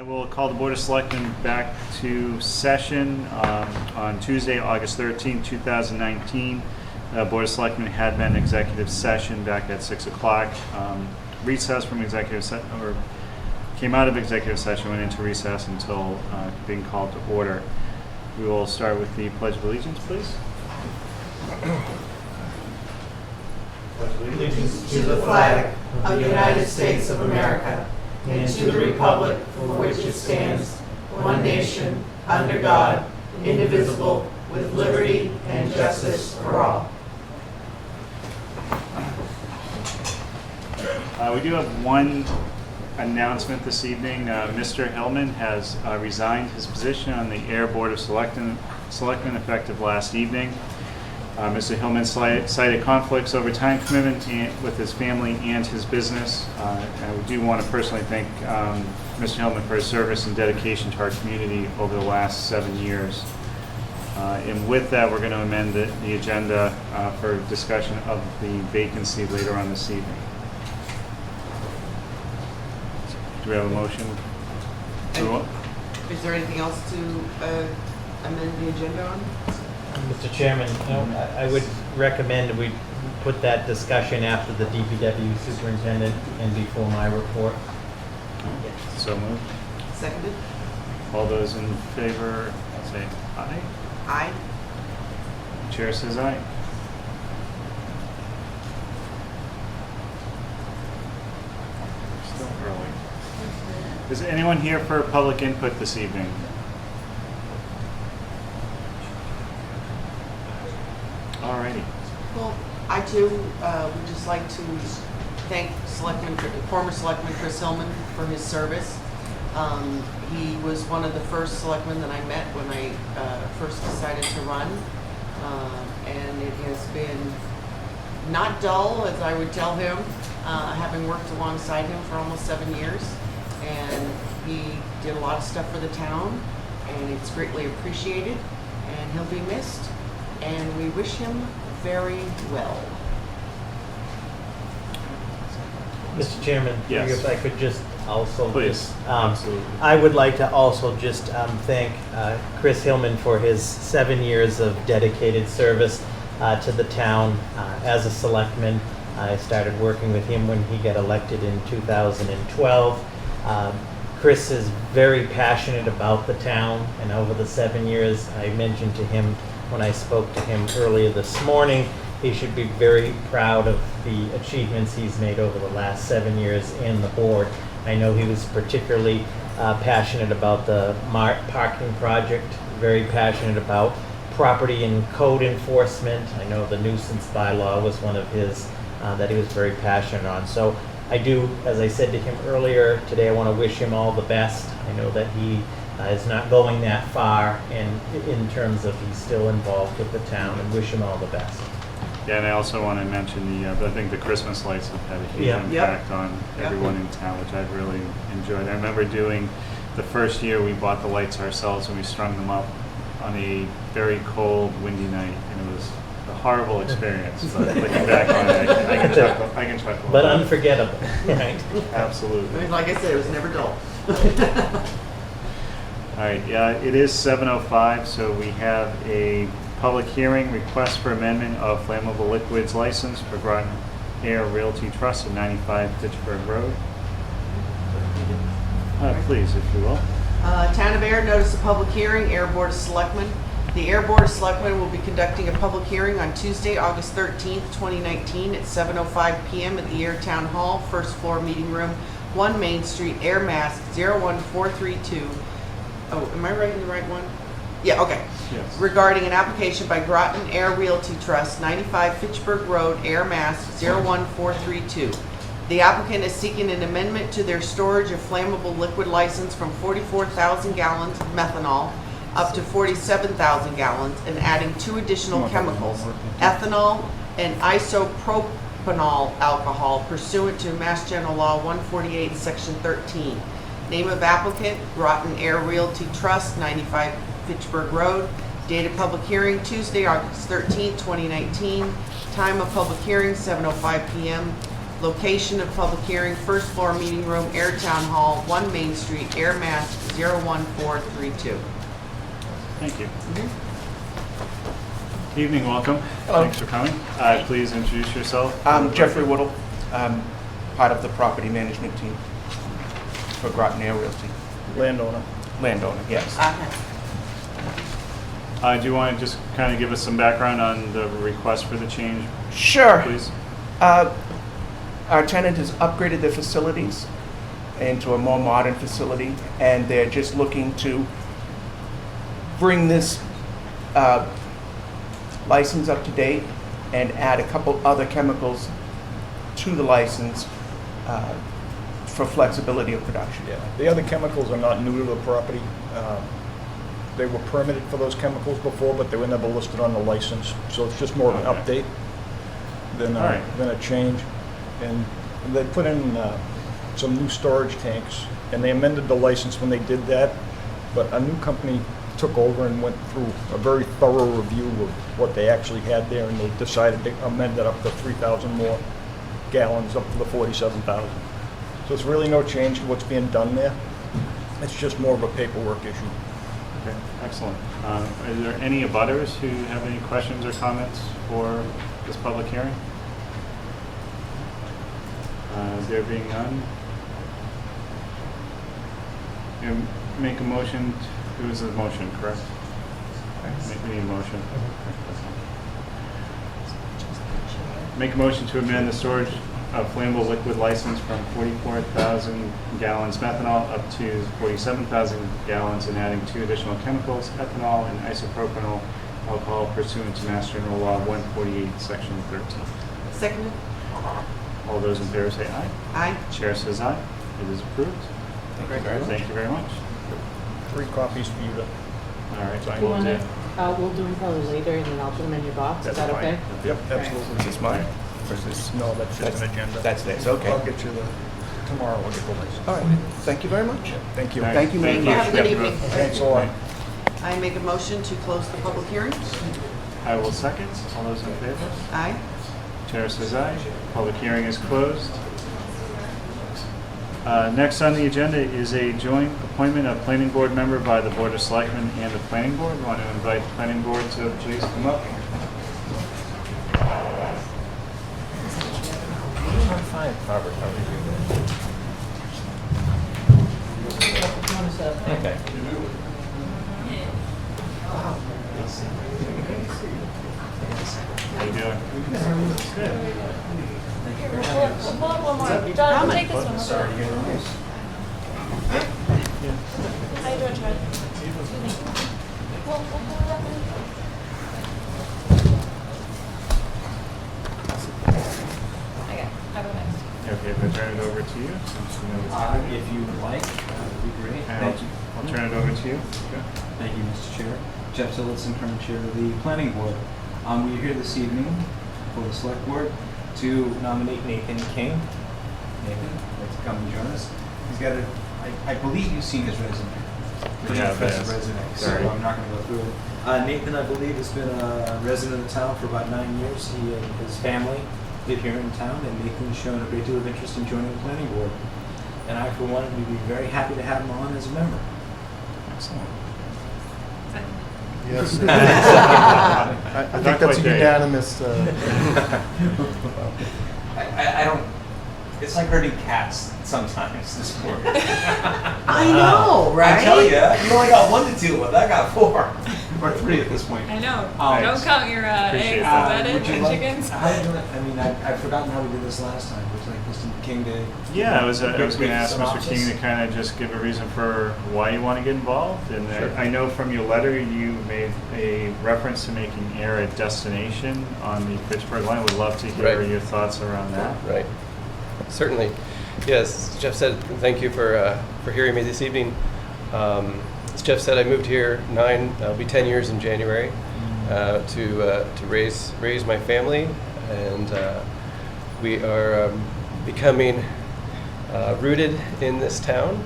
I will call the Board of Selectmen back to session on Tuesday, August 13, 2019. Board of Selectmen had been in executive session back at 6 o'clock. Recess from executive session, or came out of executive session, went into recess until being called to order. We will start with the Pledge of Allegiance, please. Allegiance to the flag of the United States of America and to the republic for which it stands, one nation, under God, indivisible, with liberty and justice for all. We do have one announcement this evening. Mr. Hillman has resigned his position on the Ayer Board of Selectmen effective last evening. Mr. Hillman cited conflicts over time commitment with his family and his business. And we do want to personally thank Mr. Hillman for his service and dedication to our community over the last 7 years. And with that, we're going to amend the agenda for discussion of the vacancy later on this evening. Do we have a motion? Is there anything else to amend the agenda on? Mr. Chairman, I would recommend we put that discussion after the DPW superintendent and before my report. So moved. Seconded? All those in favor, say aye. Aye. Chair says aye. Still early. Is anyone here for public input this evening? Alrighty. Well, I too would just like to thank former Selectman Chris Hillman for his service. He was one of the first selectmen that I met when I first decided to run. And it has been not dull, as I would tell him, having worked alongside him for almost 7 years. And he did a lot of stuff for the town, and it's greatly appreciated, and he'll be missed. And we wish him very well. Mr. Chairman, Yes. if I could just also Please. Absolutely. I would like to also just thank Chris Hillman for his 7 years of dedicated service to the town as a selectman. I started working with him when he got elected in 2012. Chris is very passionate about the town, and over the 7 years, I mentioned to him when I spoke to him earlier this morning, he should be very proud of the achievements he's made over the last 7 years in the board. I know he was particularly passionate about the parking project, very passionate about property and code enforcement. I know the nuisance bylaw was one of his that he was very passionate on. So I do, as I said to him earlier today, I want to wish him all the best. I know that he is not going that far in terms of he's still involved with the town, and wish him all the best. Yeah, and I also want to mention I think the Christmas lights have had a huge impact on everyone in town, which I've really enjoyed. I remember doing the first year we bought the lights ourselves, and we strung them up on a very cold, windy night, and it was a horrible experience. But looking back on it, I can chuckle. But unforgettable, right? Absolutely. I mean, like I said, it was never dull. All right, yeah, it is 7:05, so we have a public hearing, request for amendment of flammable liquids license for Groton Ayer Realty Trust at 95 Fitchburg Road. Please, if you will. Town of Ayer notice of public hearing, Ayer Board of Selectmen. The Ayer Board of Selectmen will be conducting a public hearing on Tuesday, August 13th, 2019 at 7:05 p.m. at the Ayer Town Hall, first floor meeting room, 1 Main Street, Ayer, Mass. 01432. Oh, am I writing the right one? Yeah, okay. Yes. Regarding an application by Groton Ayer Realty Trust, 95 Fitchburg Road, Ayer, Mass. 01432. The applicant is seeking an amendment to their storage of flammable liquid license from 44,000 gallons of methanol up to 47,000 gallons, and adding 2 additional chemicals, ethanol and isopropanol alcohol, pursuant to Mass General Law 148, Section 13. Name of applicant, Groton Ayer Realty Trust, 95 Fitchburg Road. Date of public hearing, Tuesday, August 13th, 2019. Time of public hearing, 7:05 p.m. Location of public hearing, first floor meeting room, Air Town Hall, 1 Main Street, Air Mass 01432. Thank you. Evening, welcome. Hello. Thanks for coming. Please introduce yourself. I'm Jeffrey Whittle. I'm part of the property management team for Groton Air Realty. Landowner. Landowner, yes. Do you want to just kind of give us some background on the request for the change, Sure. please? Our tenant has upgraded their facilities into a more modern facility, and they're just looking to bring this license up to date and add a couple other chemicals to the license for flexibility of production. Yeah. The other chemicals are not new to the property. They were permitted for those chemicals before, but they were never listed on the license. So it's just more of an Okay. update than All right. a change. And they put in some new storage tanks, and they amended the license when they did that. But a new company took over and went through a very thorough review of what they actually had there, and they decided to amend it up to 3,000 more gallons, up to the 47,000. So it's really no change to what's being done there. It's just more of a paperwork issue. Okay, excellent. Are there any abutters who have any questions or comments for this public hearing? There being none, you make a motion. It was a motion, correct? We need a motion. Make a motion to amend the storage of flammable liquid license from 44,000 gallons methanol up to 47,000 gallons, and adding 2 additional chemicals, ethanol and isopropanol alcohol, pursuant to Mass General Law 148, Section 13. Seconded? All those in favor say aye. Aye. Chair says aye. It is approved. Thank you very much. Thank you very much. 3 copies for you to. All right, so I Do you will want do. to, we'll do them probably later, and then I'll put them in your box. Is That's that fine. okay? Yep, Is absolutely. this mine? Or is this? No, that's just an agenda. That's this, I'll okay. get you tomorrow I'll get the license. All right, thank you very much. Thank you. All right, Thank you very much. Have a good Yep. evening. Thanks a lot. I make a motion to close the public hearing. I will second. All those in favor? Aye. Chair says aye. Public hearing is closed. Next on the agenda is a joint appointment of planning board member by the Board of Selectmen and the planning board. I want to invite the planning board to please come up. I'm fine, Robert, how are you? Okay. How you doing? Good. We'll pull up one more. John, we'll take this one. Sorry. How you doing, Chad? Excuse me. We'll pull it up. Okay, have a next. Okay, if I turn it over to you. since you know it's happening. If you would like, that would be great. And Thank you. I'll turn it over to you. Thank you, Mr. Chair. Jeff Tillotson, current chair of the planning board. We're here this evening for the select board to nominate Nathan King. Nathan, would like to come and join us. He's got a, I believe you've seen his resume. Pretty Yeah, impressive yes. resume, so Sorry. I'm not going to go through it. Nathan, I believe, has been a resident of the town for about 9 years. He and his family live here in town, and Nathan's shown a great deal of interest in joining the planning board. And I, for one, would be very happy to have him on as a member. Excellent. Yes. I Not think that's quite a there. unanimous, I don't. It's like herding cats sometimes. This board. I know, right? I tell you, you only got 1 to deal with. I got 4 or 3 at this point. I know. Oh, Don't count your Appreciate eggs that. embedded Would you and like- chickens. How do you do it? I mean, I've forgotten how we did this last time. Would you like Mr. King to? Yeah, I was going to Brief ask Mr. synopsis? King to kind of just give a reason for why you want to get involved. And I know from your letter you made a reference to making Ayer a destination on the Fitchburg line. Would love to hear Right. your thoughts around that. right. Certainly. Yes, as Jeff said, thank you for hearing me this evening. As Jeff said, I moved here it'll be 10 years in January, to raise my family, and we are becoming rooted in this town.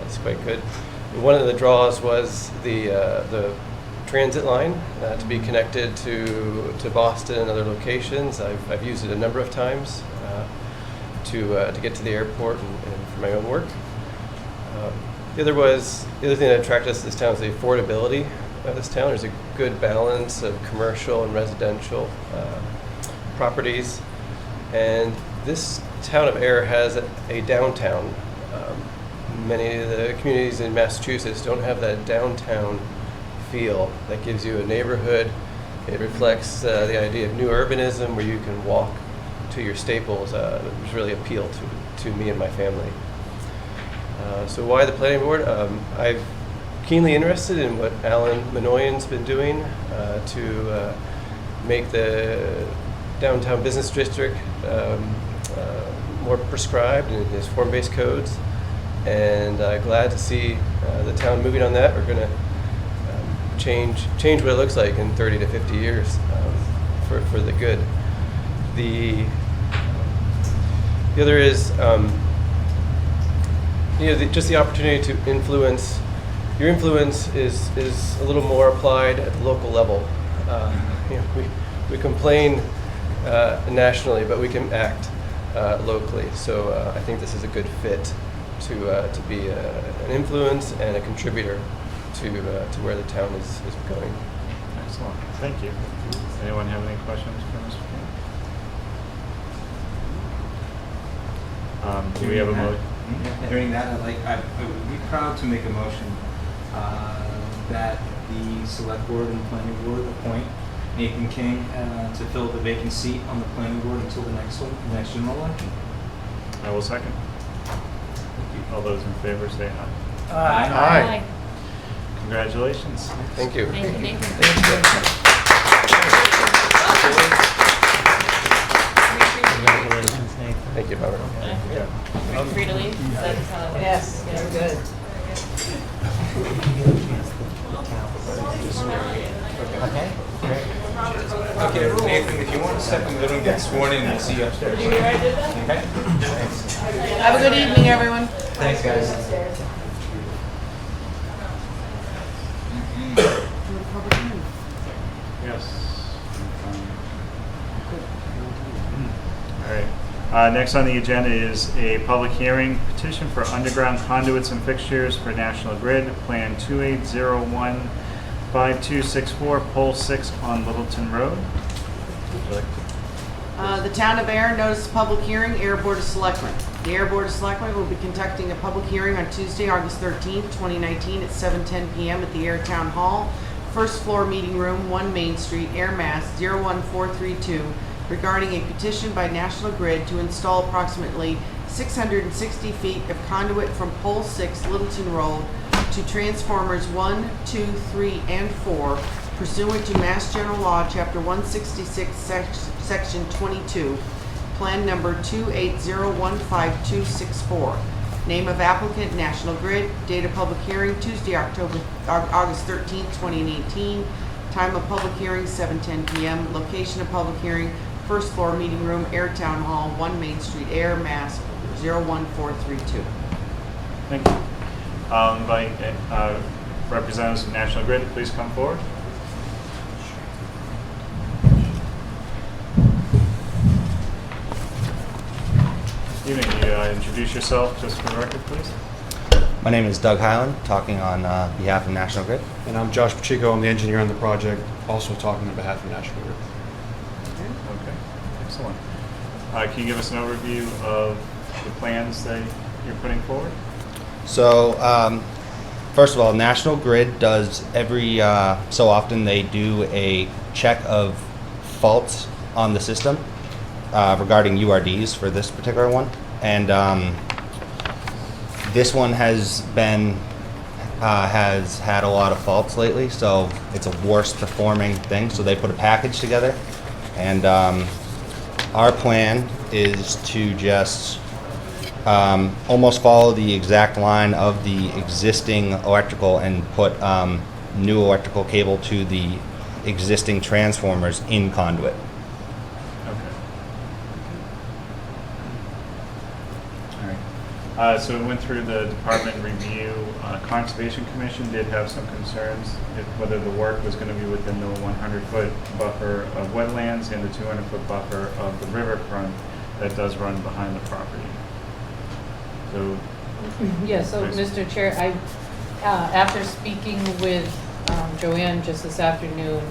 It's quite good. One of the draws was the transit line to be connected to Boston and other locations. I've used it a number of times. to get to the airport and for my own work. The other thing that attracted us to this town is the affordability of this town. There's a good balance of commercial and residential properties, and this town of Ayer has a downtown. Many of the communities in Massachusetts don't have that downtown feel that gives you a neighborhood. It reflects the idea of new urbanism where you can walk to your staples, which really appeal to me and my family. So why the planning board? I'm keenly interested in what Alan Minoyan's been doing to make the downtown business district more prescribed in his form-based codes, and glad to see the town moving on that. We're going to change what it looks like in 30 to 50 years for the good. The other is just the opportunity to influence. Your influence is a little more applied at the local level. We complain nationally, but we can act locally. So I think this is a good fit to be an influence and a contributor to where the town is going. Excellent. Thank you. Anyone have any questions for Mr. King? Do we have a motion? Hearing that, I would be proud to make a motion that the select board and planning board appoint Nathan King to fill the vacant seat on the planning board until the next general election. I will second. All those in favor say aye. Aye. Congratulations. Thank you. Thank you, Nathan. Congratulations, Nathan. Thank you, Barbara. Are you free to leave? Is that how it Yes, is? you're good. Okay, great. Okay, Nathan, if you want to step in the middle and get sworn in, we'll see you upstairs. Okay? Have a good evening, everyone. Thanks, guys. Yes. All right. Next on the agenda is a public hearing petition for underground conduits and fixtures for National Grid, Plan 28015264, Pole 6 on Littleton Road. Would you like to- The Town of Ayer noticed a public hearing, Ayer Board of Selectmen. The Ayer Board of Selectmen will be conducting a public hearing on Tuesday, August 13th, 2019 at 7:10 p.m. at the Ayer Town Hall, first floor meeting room, 1 Main Street, Ayer, Mass. 01432, regarding a petition by National Grid to install approximately 660 feet of conduit from pole 6 Littleton Road to transformers 1, 2, 3, and 4 pursuant to Mass General Law, Chapter 166, Section 22, Plan Number 28015-264. Name of applicant, National Grid. Date of public hearing, Tuesday, August 13th, 2018. Time of public hearing, 7:10 p.m. Location of public hearing, first floor meeting room, Ayer Town Hall, 1 Main Street, Ayer, Mass. 01432. Thank you. I'll invite representatives of National Grid to please come forward. Evening. You introduce yourself just for the record, please. My name is Doug Hyland, talking on behalf of National Grid. And I'm Josh Pacheco. I'm the engineer on the project, also talking on behalf of National Grid. Okay, excellent. Can you give us an overview of the plans that you're putting forward? So, first of all, National Grid does every so often they do a check of faults on the system regarding URDs for this particular one. And this one has had a lot of faults lately, so it's a worse performing thing. So they put a package together, and our plan is to just almost follow the exact line of the existing electrical and put new electrical cable to the existing transformers in conduit. So we went through the department review. Conservation Commission did have some concerns whether the work was going to be within the 100-foot buffer of wetlands and the 200-foot buffer of the riverfront that does run behind the property. So, Yeah, so Please. Mr. Chair, after speaking with Joanne just this afternoon,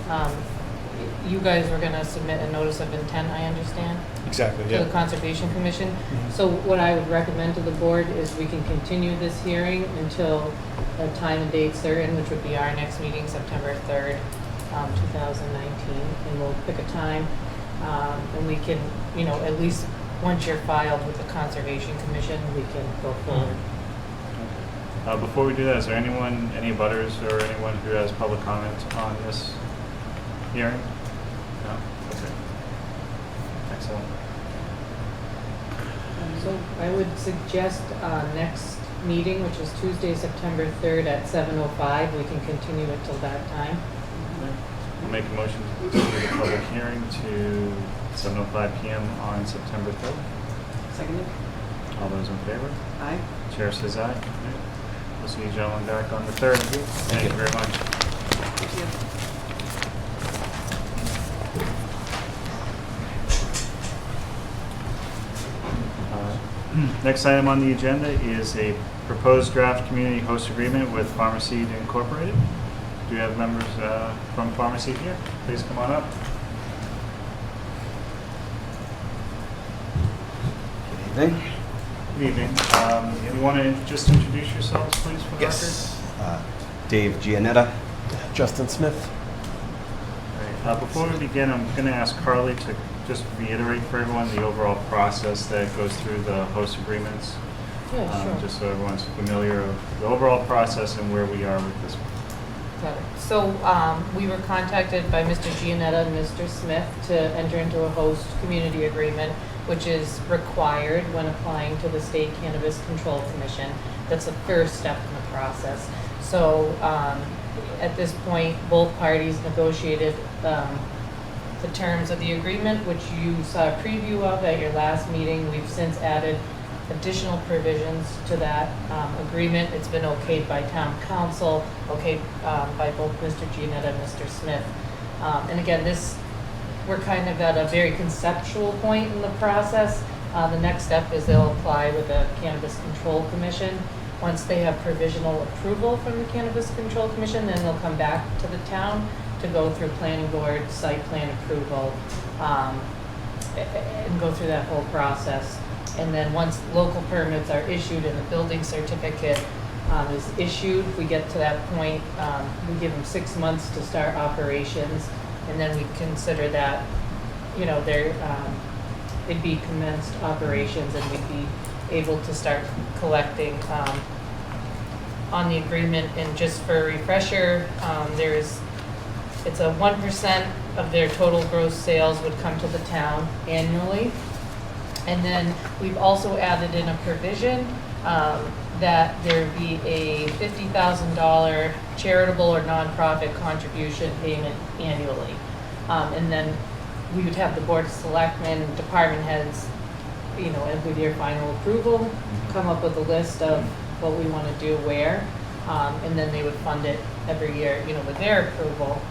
you guys were gonna submit a notice of intent, I understand, Exactly, to the Conservation Commission. So what I would recommend to the board is we can continue this hearing until a time and date certain, which would be our next meeting, September 3rd, 2019, and we'll pick a time. And we can, at least once you're filed with the Conservation Commission, we can go forward. before we do that, is there any butters or anyone who has public comment on this hearing? No? Okay. Excellent. So I would suggest next meeting, which is Tuesday, September 3rd at 7:05. We can continue it till that time. We'll make a motion to continue the public hearing to 7:05 PM on September 3rd. Seconded? All those in favor? Aye. Chair says aye. We'll see you gentlemen back on the 3rd. Thank you very much. Thank you. Next item on the agenda is a proposed draft community host agreement with Pharmacy Incorporated. Do you have members from Pharmacy here? Please come on up. Good evening. Good evening. You want to just introduce yourselves, please, for the record? Dave Gianetta. Justin Smith. All right. Before we begin, I'm going to ask Carly to just reiterate for everyone the overall process that goes through the host agreements. Yeah, sure. Just so everyone's familiar with the overall process and where we are with this. Got it. So we were contacted by Mr. Gianetta and Mr. Smith to enter into a host community agreement, which is required when applying to the State Cannabis Control Commission. That's the first step in the process. So at this point, both parties negotiated the terms of the agreement, which you saw a preview of at your last meeting. We've since added additional provisions to that agreement. It's been okayed by town council, okayed by both Mr. Gianetta and Mr. Smith. And again, we're kind of at a very conceptual point in the process. The next step is they'll apply with the Cannabis Control Commission. Once they have provisional approval from the Cannabis Control Commission, then they'll come back to the town to go through planning board, site plan approval, and go through that whole process. And then once local permits are issued and the building certificate is issued, we get to that point, we give them 6 months to start operations, and then we consider that, they'd be commenced operations, and we'd be able to start collecting on the agreement. And just for a refresher, it's a 1% of their total gross sales would come to the town annually. And then we've also added in a provision that there be a $50,000 charitable or nonprofit contribution payment annually. And then we would have the Board of Selectmen, department heads, and with your final approval, come up with a list of what we want to do where. And then they would fund it every year, with their approval.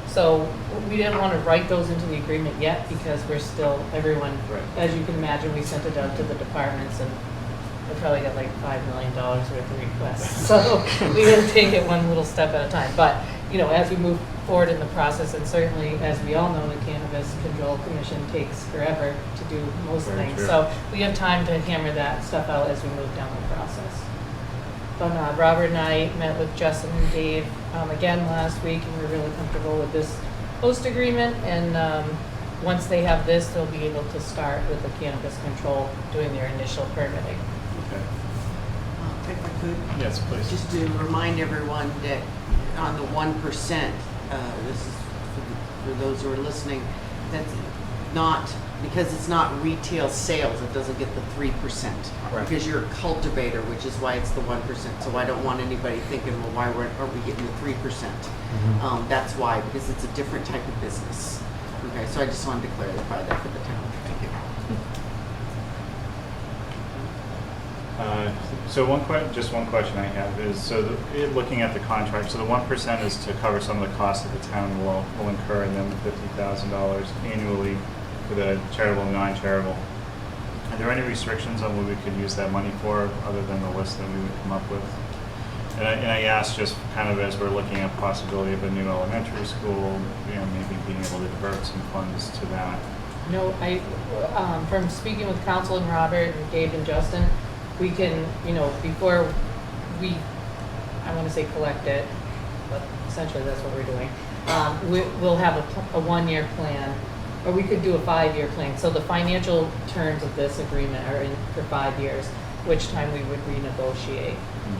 So we didn't want to write those into the agreement yet because we're still, everyone, as you can imagine, we sent it out to the departments and we probably got like $5 million worth of requests. So we didn't take it one little step at a time. But, as we move forward in the process, and certainly, as we all know, the Cannabis Control Commission takes forever to do most Very things. true. So we have time to hammer that stuff out as we move down the process. But Robert and I met with Justin and Dave again last week, and we're really comfortable with this host agreement. And once they have this, they'll be able to start with the Cannabis Control doing their initial permitting. Okay. If I could, Yes, please. just to remind everyone that on the 1%, this is for those who are listening, that's not, because it's not retail sales, it doesn't get the 3%. Correct. Because you're a cultivator, which is why it's the 1%. So I don't want anybody thinking, well, why aren't we getting the 3%? That's why, because it's a different type of business. Okay, so I just wanted to clarify that for the town. Thank you. So just one question I have is, looking at the contract, so the 1% is to cover some of the costs that the town will incur, and then the $50,000 annually for the charitable and non-charitable. Are there any restrictions on what we could use that money for, other than the list that we would come up with? And I asked just kind of as we're looking at possibility of a new elementary school, maybe being able to divert some funds to that. No, from speaking with Council and Robert and Gabe and Justin, we can, before we, I want to say collect it, but essentially that's what we're doing. We'll have a 1-year plan, or we could do a 5-year plan. So the financial terms of this agreement are in for 5 years, which time we would renegotiate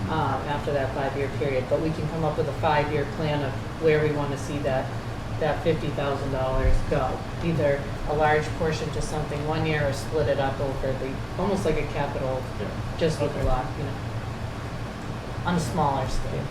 after that 5-year period. But we can come up with a 5-year plan of where we want to see that $50,000 go. Either a large portion to something 1 year, or split it up over almost like a capital, just with a lot, on a smaller scale.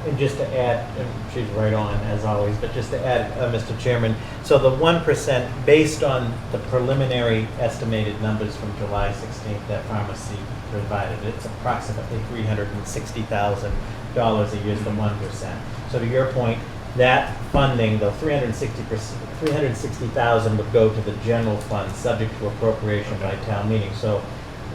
And just to add, and she's right on as always, but just to add, Mr. Chairman, so the 1%, based on the preliminary estimated numbers from July 16th that pharmacy provided, it's approximately $360,000 a year is the 1%. So to your point, that funding, the $360,000 would go to the general fund, subject to appropriation by town meeting. So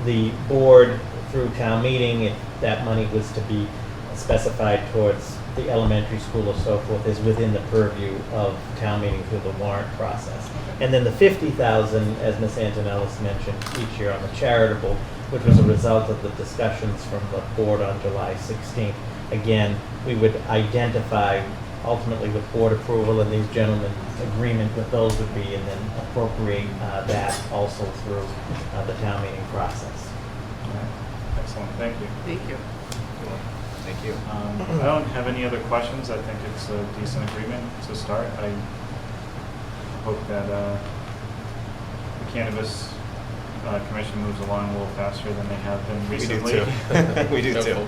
the board, through town meeting, if that money was to be specified towards the elementary school or so forth, is within the purview of town meeting through the warrant process. And then the $50,000, as Ms. Antonellis mentioned, each year on the charitable, which was a result of the discussions from the board on July 16th. Again, we would identify, ultimately with board approval and these gentlemen's agreement, what those would be, and then appropriate that also through the town meeting process. All right. Excellent, thank you. Thank you. Thank you. I don't have any other questions. I think it's a decent agreement to start. I hope that the Cannabis Commission moves along a little faster than they have been recently. We do too.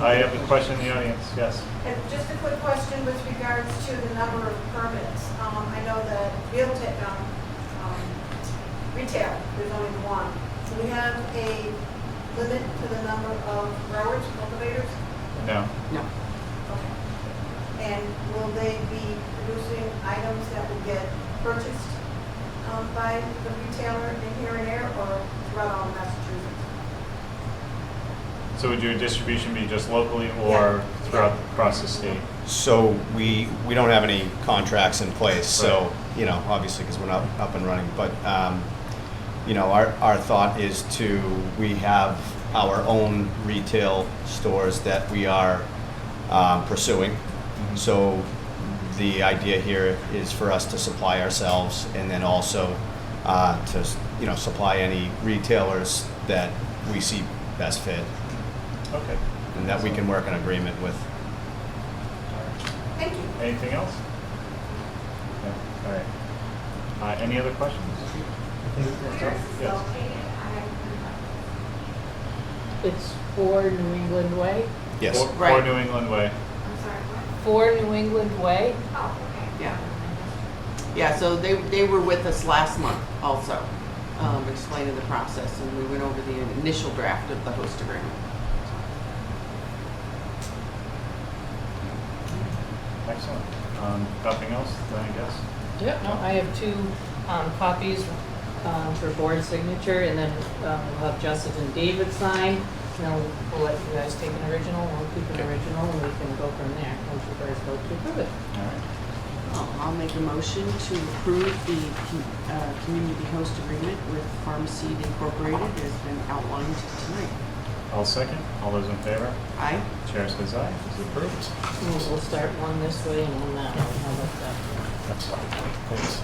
I have a question in the audience, yes. And just a quick question with regards to the number of permits. I know that retail, there's only one. Do we have a limit to the number of growers, cultivators? No. No. Okay. And will they be producing items that will get purchased by the retailer in here and there, or throughout all of Massachusetts? So would your distribution be just locally or throughout across the state? So we don't have any contracts in place, so, obviously, because we're not up and running, but, our thought is we have our own retail stores that we are pursuing. Mm-hmm. So the idea here is for us to supply ourselves, and then also to supply any retailers that we see best fit, Okay. and that we can work an agreement with. Thank you. Anything else? No. All right. Any other questions? Yes. It's 4 New England Way. Yes. For Right. New England Way. I'm sorry, what? 4 New England Way. Oh, okay. Yeah. Yeah, so they were with us last month also, explaining the process, and we went over the initial draft of the host agreement. Excellent. Nothing else, then I guess? Yep, no, I have 2 copies for board signature, and then we'll have Justin and David sign. Then we'll let you guys take an original, we'll keep an original, and we can go from there once you guys vote to approve it. All right. I'll make a motion to approve the community host agreement with Pharmacy Incorporated as been outlined tonight. I'll second. All those in favor? Aye. Chair says aye. It's approved. We'll start one this way and one that way. How about that? That's fine. Thanks.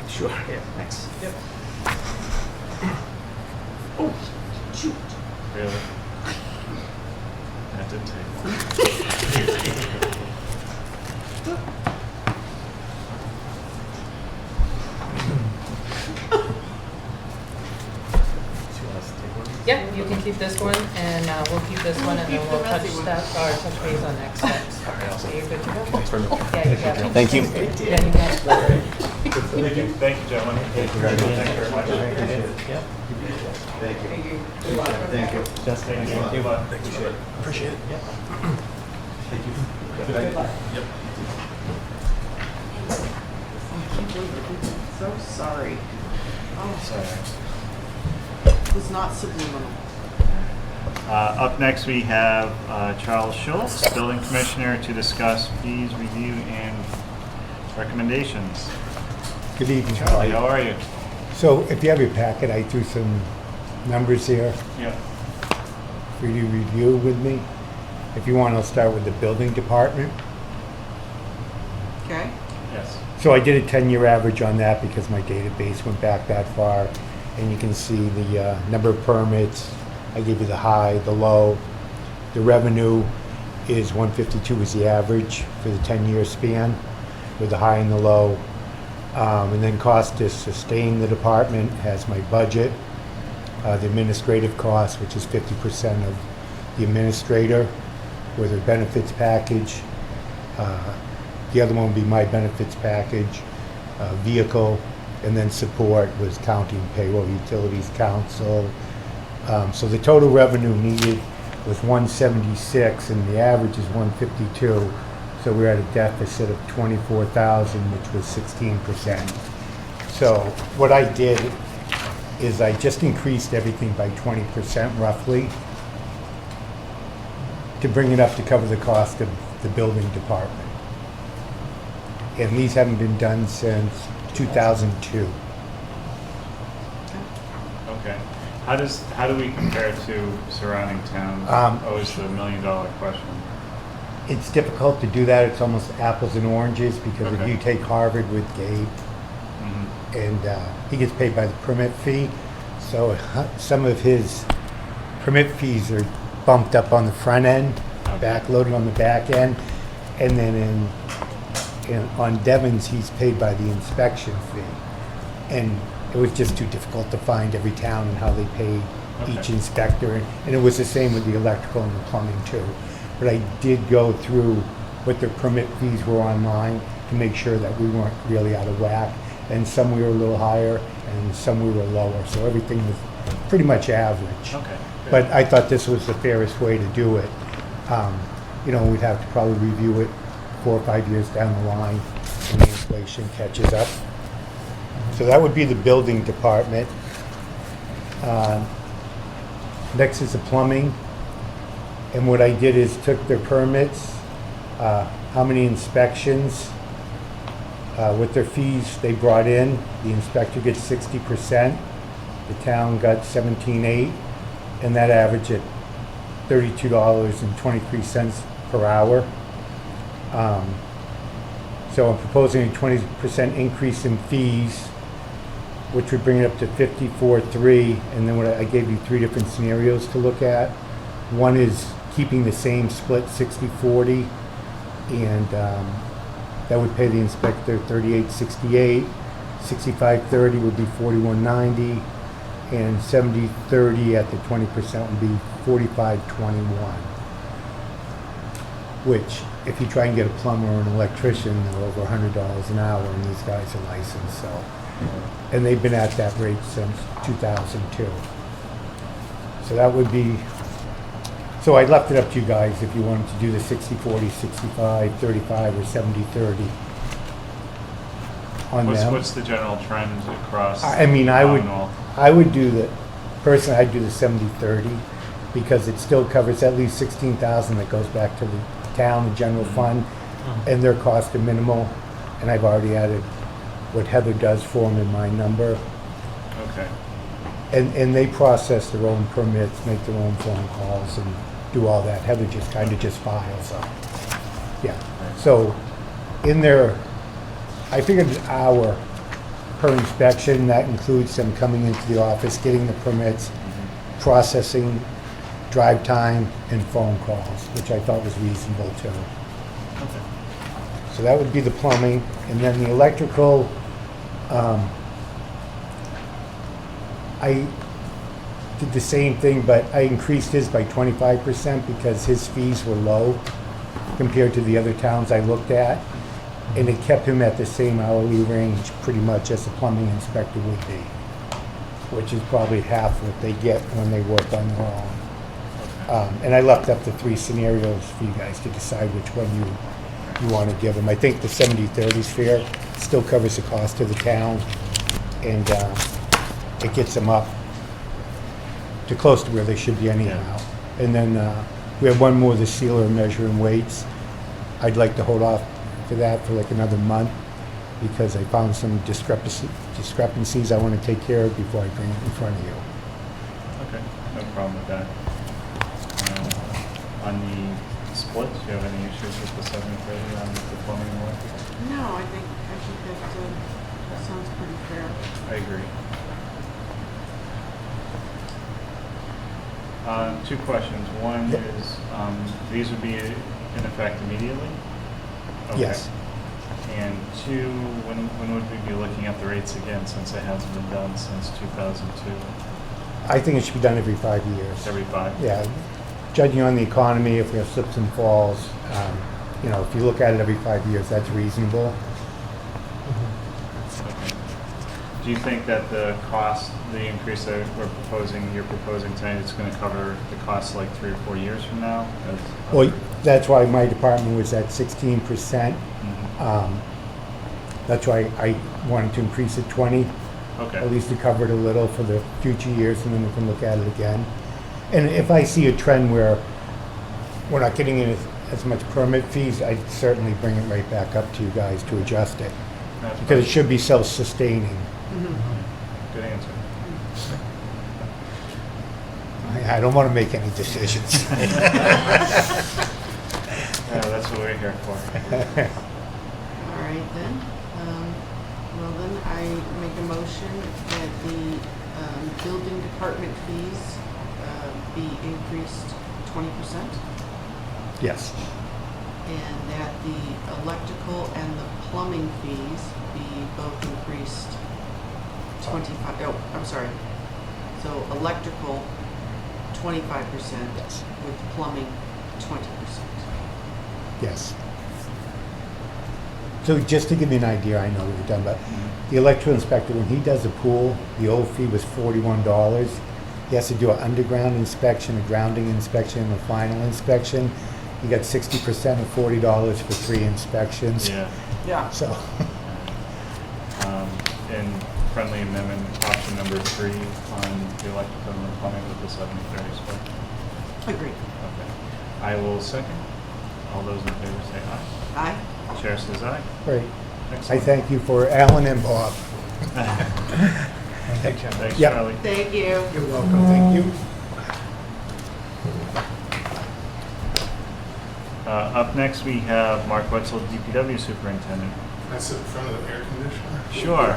Sure. Yeah, thanks. Yep. Oh, shoot. Really? That didn't take long. She wants to take one. Yeah, you can keep this one, and we'll keep this one, and then Keep the we'll touch messy one. touch base on next steps. So you're good to go? Yeah, you got it. Thank you. Yeah, you got it. Thank you, gentlemen. Thank you very much. Yep. Thank you. Thank you. Thank you. Justin, thank you. Appreciate it. Yep. I can't believe it. I'm so sorry. Oh, Sorry. it was not subliminal. Up next, we have Charles Schultz, Building Commissioner, to discuss fees, review, and recommendations. Good evening, Charlie, Charlie. how are you? So if you have your packet, I threw some numbers here Yeah. for you to review with me. If you want, I'll start with the building department. Okay? Yes. So I did a 10-year average on that because my database went back that far. And you can see the number of permits. I gave you the high, the low. The revenue is 152 is the average for the 10-year span with the high and the low. And then cost to sustain the department has my budget. The administrative cost, which is 50% of the administrator, with a benefits package. The other one would be my benefits package, vehicle, and then support was counting payroll, utilities, council. So the total revenue needed was 176, and the average is 152. So we're at a deficit of 24,000, which was 16%. So what I did is I just increased everything by 20% roughly to bring it up to cover the cost of the building department. And these haven't been done since 2002. Okay. How do we compare to surrounding towns? Always the million-dollar question. It's difficult to do that. It's almost apples and oranges because if Okay. you take Harvard with Gabe, Mm-hmm. and he gets paid by the permit fee, so some of his permit fees are bumped up on the front end, backloaded on the back end, and then on Devon's he's paid by the inspection fee. And it was just too difficult to find every town and how they paid each inspector, and it was the same with the electrical and the plumbing too. But I did go through what their permit fees were online to make sure that we weren't really out of whack. And some we were a little higher, and some we were lower. So everything was pretty much average. Okay. Good. But I thought this was the fairest way to do it. We'd have to probably review it 4 or 5 years down the line when the inflation catches up. So that would be the building department. Next is the plumbing. And what I did is took their permits, how many inspections, with their fees they brought in. The inspector gets 60%, the town got 17.8, and that averaged at $32.23 per hour. So I'm proposing a 20% increase in fees, which would bring it up to 54.3, and then I gave you 3 different scenarios to look at. One is keeping the same split 60-40, and that would pay the inspector $38.68. 65-30 would be $41.90, and 70-30 at the 20% would be $45.21. Which, if you try and get a plumber or an electrician, they're over $100 an hour, and these guys are licensed, so. And they've been at that rate since 2002. So that would be, so I left it up to you guys if you wanted to do the 60-40, 65-35, or 70-30 on them. What's the general trend across? I mean, I Commonwealth? would do the, personally, I'd do the 70-30 because it still covers at least 16,000 that goes back to the town, the general fund, and their costs are minimal. And I've already added what Heather does for them in my number. Okay. And they process their own permits, make their own phone calls, and do all that. Heather just kind of just files them. Yeah. So in there, I figured an hour per inspection. That includes them coming into the office, getting the permits, processing, drive time, and phone calls, which I thought was reasonable too. Okay. So that would be the plumbing. And then the electrical, did the same thing, but I increased his by 25% because his fees were low compared to the other towns I looked at. And it kept him at the same hourly range pretty much as a plumbing inspector would be, which is probably half what they get when they work on their own. And I left up to 3 scenarios for you guys to decide which one you want to give them. I think the 70/30 sphere still covers the cost of the town, and it gets them up to close to where they should be anyhow. And then we have one more, the sealer measuring weights. I'd like to hold off for that for like another month because I found some discrepancies I want to take care of before I bring it in front of you. Okay, no problem with that. On the split, do you have any issues with the 70/30 on the plumbing and electric? No, I think that sounds pretty fair. I agree. 2 questions. One is, these would be in effect immediately? Okay. Yes. And 2, when would we be looking at the rates again, since it hasn't been done since 2002? I think it should be done every 5 years. Every 5? Yeah. Judging on the economy, if we have slips and falls, you know, if you look at it every 5 years, that's reasonable. Okay. Do you think that the cost, the increase that you're proposing tonight, it's going to cover the cost like 3 or 4 years from now? Well, that's why my department was at 16%. That's why I wanted to increase it 20. Okay. At least to cover it a little for the future years, and then we can look at it again. And if I see a trend where we're not getting in as much permit fees, I'd certainly bring it right back up to you guys to adjust it. Because it should be self-sustaining. Good answer. I don't want to make any decisions. Yeah, that's what we're here for. All right, then. Well, then I make a motion that the building department fees be increased 20%, Yes. and that the electrical and the plumbing fees be both increased 25, oh, I'm sorry. So electrical, 25%, Yes. with plumbing, 20%. Yes. So just to give you an idea, I know we've done, but the electrical inspector, when he does a pool, the old fee was $41. He has to do an underground inspection, a grounding inspection, and a final inspection. You got 60% of $40 for 3 inspections. Yeah. Yeah. So, And friendly amendment, option number 3 on the electrical and the plumbing with the 70/30 split. Agreed. Okay. I will second. All those in favor say aye. Aye. Chair says aye. great. I Excellent. thank you for Alan and Bob. Thanks, Yep. Charlie. Thank you. You're welcome, thank you. Up next, we have Mark Wetzel, DPW Superintendent. Can I sit in front of the air conditioner? Sure.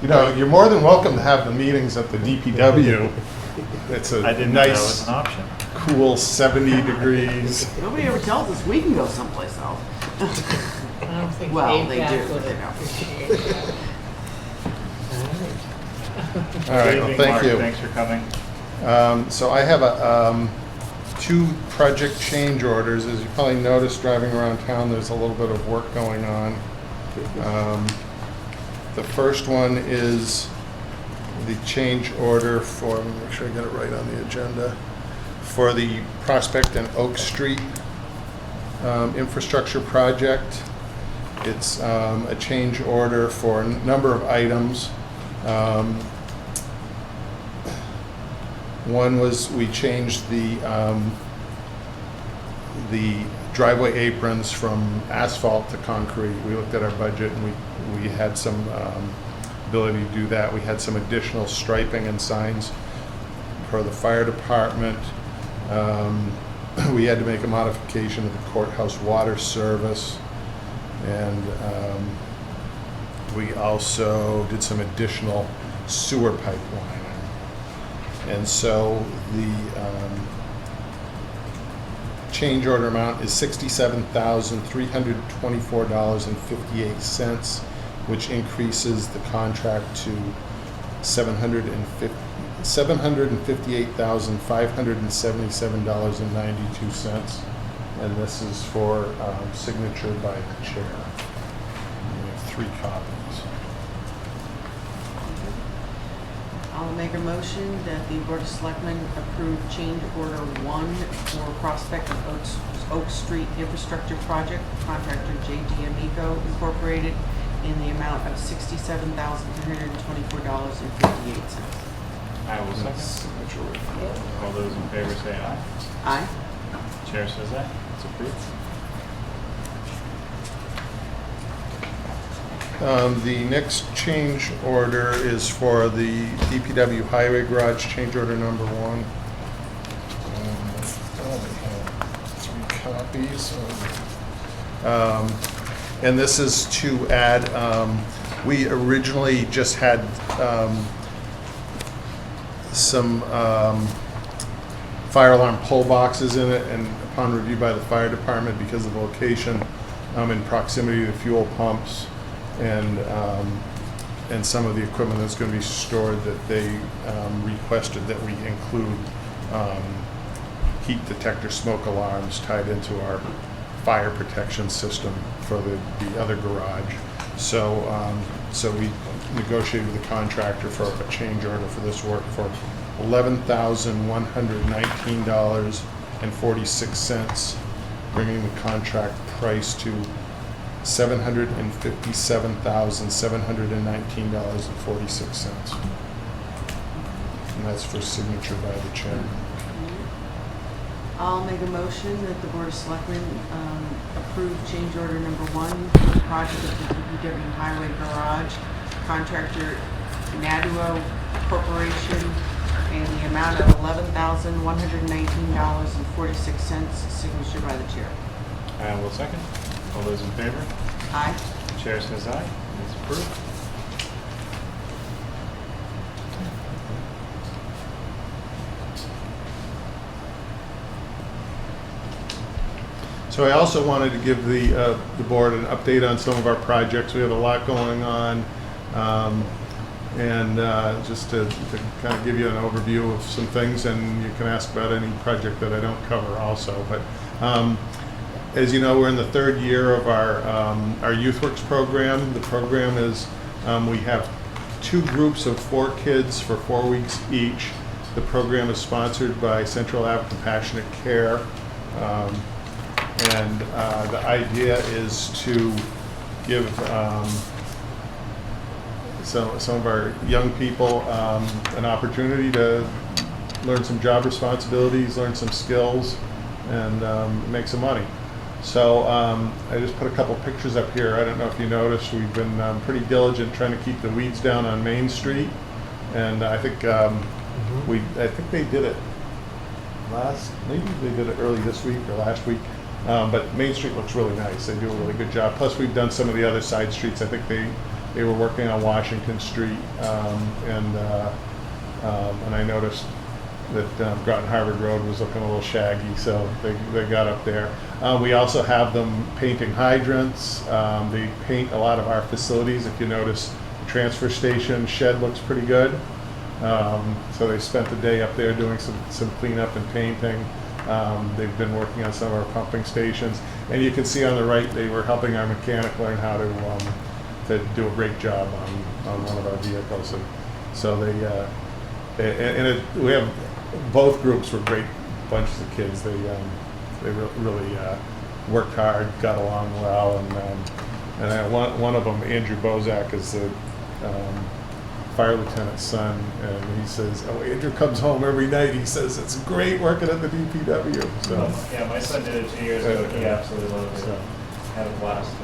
You know, you're more than welcome to have the meetings at the DPW. It's a I didn't know that was nice, an option. cool 70 degrees. Nobody ever tells us we can go someplace else. I don't think Well, they APAC do, would but they don't. appreciate that. All right, Good well, evening, thank Mark. you. Thanks for coming. So I have 2 project change orders. As you probably noticed driving around town, there's a little bit of work going on. The first one is the change order for, let me make sure I get it right on the agenda, for the Prospect and Oak Street infrastructure project. It's a change order for a number of items. One was we changed the driveway aprons from asphalt to concrete. We looked at our budget and we had some ability to do that. We had some additional striping and signs for the fire department. We had to make a modification of the courthouse water service, and we also did some additional sewer pipeline. And so the change order amount is $67,324.58, which increases the contract to $758,577.92. And this is for signature by the chair. We have 3 copies. I'll make a motion that the Board of Selectmen approve change order 1 for Prospect of Oak Street Infrastructure Project, contractor J.D. Amico Incorporated, in the amount of $67,324.58. I will second. Signature. All those in favor say aye. Aye. Chair says aye. It's approved. The next change order is for the DPW Highway Garage, change order number 1. I only have 3 copies. And this is to add, we originally just had some fire alarm pull boxes in it, and upon review by the fire department, because of the location in proximity to fuel pumps and some of the equipment that's going to be stored, that they requested that we include heat detector smoke alarms tied into our fire protection system for the other garage. So we negotiated with the contractor for a change order for this work for $11,119.46, bringing the contract price to $757,719.46. And that's for signature by the chairman. I'll make a motion that the Board of Selectmen approve change order number 1 for the project of the DPW Highway Garage, contractor Naduo Corporation, in the amount of $11,119.46, signature by the chair. I will second. All those in favor? Aye. Chair says aye. It's approved. So I also wanted to give the board an update on some of our projects. We have a lot going on, and just to kind of give you an overview of some things, and you can ask about any project that I don't cover also. But as you know, we're in the 3rd year of our YouthWorks program. The program is, we have 2 groups of 4 kids for 4 weeks each. The program is sponsored by Central Ave Compassionate Care. And the idea is to give some of our young people an opportunity to learn some job responsibilities, learn some skills, and make some money. So I just put a couple pictures up here. I don't know if you noticed, we've been pretty diligent trying to keep the weeds down on Main Street, and I think I think they did it maybe they did it early this week or last week. But Main Street looks really nice. They do a really good job. Plus, we've done some of the other side streets. I think they were working on Washington Street, and I noticed that Groton Harvard Road was looking a little shaggy, so they got up there. We also have them painting hydrants. They paint a lot of our facilities. If you notice, the transfer station shed looks pretty good. So they spent the day up there doing some cleanup and painting. They've been working on some of our pumping stations, and you can see on the right they were helping our mechanic learn how to do a brake job on one of our vehicles. And so we have both groups were great bunches of kids. They really worked hard, got along well, and one of them, Andrew Bozak, is the fire lieutenant's son, and he says, "Oh, Andrew comes home every night. He says it's great working at the DPW." So yeah, my son did it 2 years ago. He absolutely loved it. Had a blast too.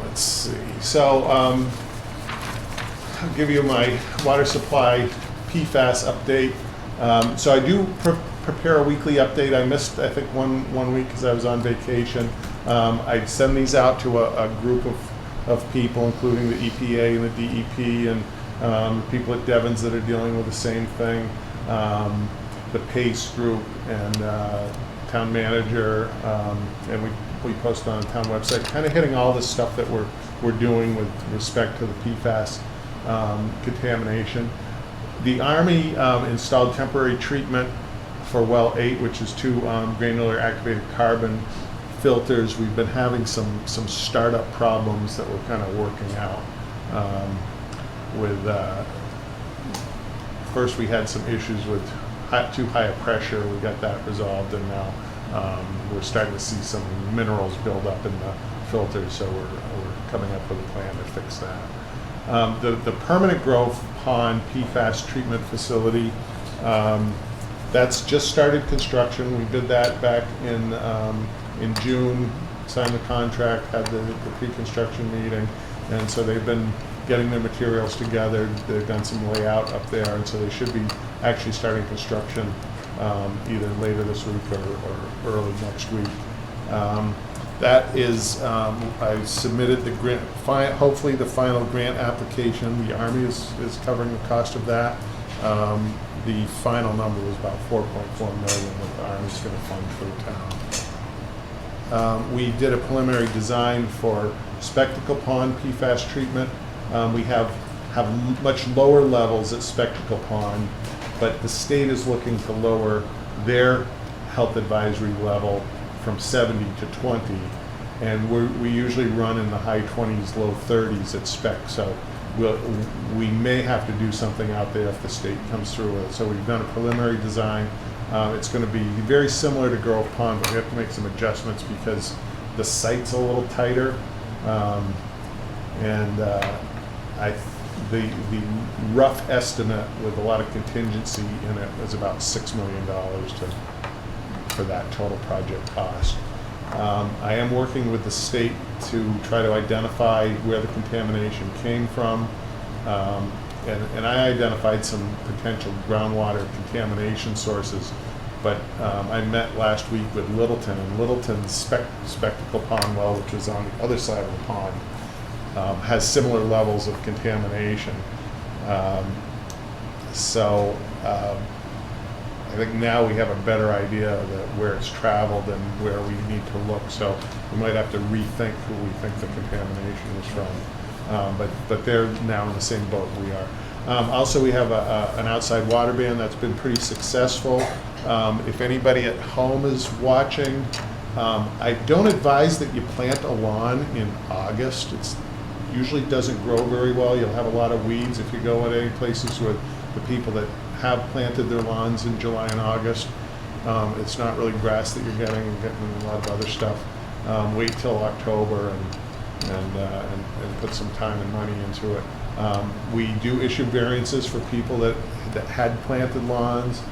Let's see. So I'll give you my water supply PFAS update. So I do prepare a weekly update. I missed, I think, one week because I was on vacation. I send these out to a group of people, including the EPA and the DEP, and people at Devon's that are dealing with the same thing, the PACE group, and town manager, and we post on the town website, kind of hitting all the stuff that we're doing with respect to the PFAS contamination. The Army installed temporary treatment for well 8, which is 2 granular activated carbon filters. We've been having some startup problems that we're kind of working out. First we had some issues with too high a pressure. We got that resolved, and now we're starting to see some minerals build up in the filters, so we're coming up with a plan to fix that. The permanent growth pond PFAS treatment facility, that's just started construction. We did that back in June, signed the contract, had the pre-construction meeting, and so they've been getting their materials together. They've done some layout up there, and so they should be actually starting construction either later this week or early next week. That is, I submitted the grant, hopefully the final grant application. The Army is covering the cost of that. The final number was about $4.4 million that the Army's going to fund for the town. We did a preliminary design for Spectacle Pond PFAS treatment. We have much lower levels at Spectacle Pond, but the state is looking to lower their health advisory level from 70 to 20, and we usually run in the high 20s, low 30s at Spec, so we may have to do something out there if the state comes through with it. So we've done a preliminary design. It's going to be very similar to Grove Pond, but we have to make some adjustments because the site's a little tighter, the rough estimate with a lot of contingency in it is about $6 million for that total project cost. I am working with the state to try to identify where the contamination came from, and I identified some potential groundwater contamination sources, but I met last week with Littleton, and Littleton's Spectacle Pond well, which is on the other side of the pond, has similar levels of contamination. I think now we have a better idea of where it's traveled and where we need to look. So we might have to rethink who we think the contamination is from. But they're now in the same boat we are. Also, we have an outside water ban that's been pretty successful. If anybody at home is watching, I don't advise that you plant a lawn in August. It usually doesn't grow very well. You'll have a lot of weeds if you go at any places with the people that have planted their lawns in July and August. It's not really grass that you're getting a lot of other stuff. Wait till October and put some time and money into it. We do issue variances for people that had planted lawns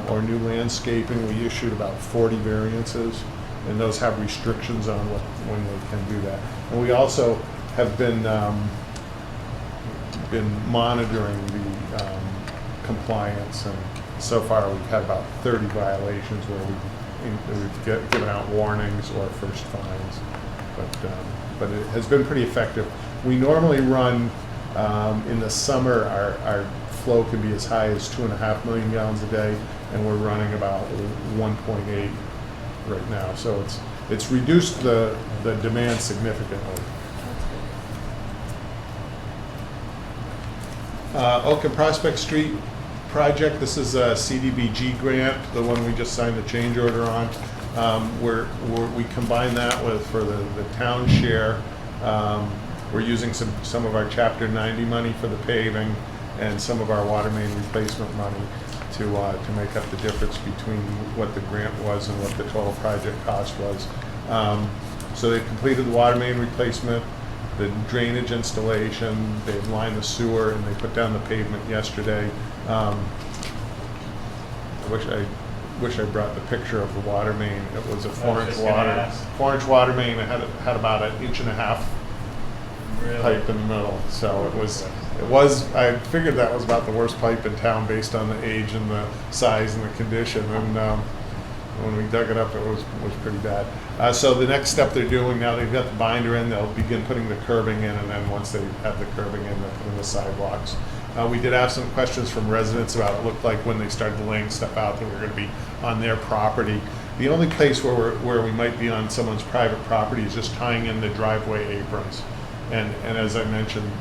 or new landscaping. We issued about 40 variances, and those have restrictions on when they can do that. And we also have been monitoring the compliance, and so far we've had about 30 violations where we've given out warnings or first fines, but it has been pretty effective. We normally run in the summer, our flow can be as high as 2.5 million gallons a day, and we're running about 1.8 right now, so it's reduced the demand significantly. Oak and Prospect Street project, this is a CDBG grant, the one we just signed the change order on. We combine that for the town share. We're using some of our Chapter 90 money for the paving and some of our water main replacement money to make up the difference between what the grant was and what the total project cost was. So they've completed the water main replacement, the drainage installation, they've lined the sewer, and they put down the pavement yesterday. I wish I brought the picture of the water main. It was a 4-inch water main. It had about 1.5 inch pipe in the middle. So it was. I figured that was about the worst pipe in town based on the age and the size and the condition. And when we dug it up, it was pretty bad. So the next step they're doing now, they've got the binder in, they'll begin putting the curbing in, and then once they have the curbing in, they'll put in the sidewalks. We did have some questions from residents about it looked like when they started laying stuff out that we were going to be on their property. The only place where we might be on someone's private property is just tying in the driveway aprons. And as I mentioned,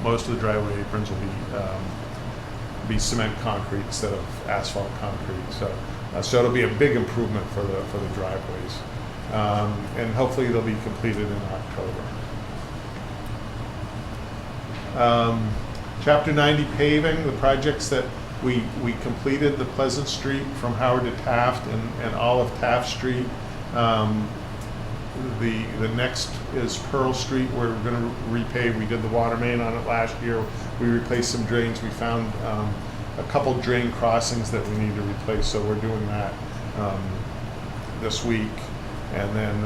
most of the driveway aprons will be cement concrete instead of asphalt concrete. So it'll be a big improvement for the driveways. And hopefully they'll be completed in October. Chapter 90 paving, the projects that we completed, the Pleasant Street from Howard to Taft and all of Taft Street. The next is Pearl Street, where we're going to repave. We did the water main on it last year. We replaced some drains. We found a couple drain crossings that we need to replace, so we're doing that this week, and then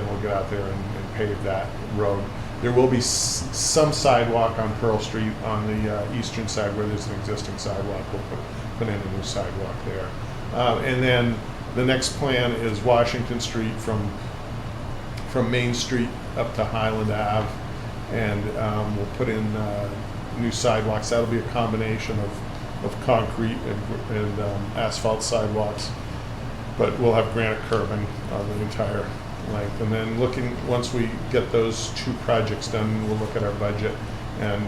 we'll get out there and pave that road. There will be some sidewalk on Pearl Street on the eastern side where there's an existing sidewalk. We'll put in a new sidewalk there. And then the next plan is Washington Street from Main Street up to Highland Ave, and we'll put in new sidewalks. That'll be a combination of concrete and asphalt sidewalks, but we'll have granite curbing on the entire length. And then once we get those two projects done, we'll look at our budget. And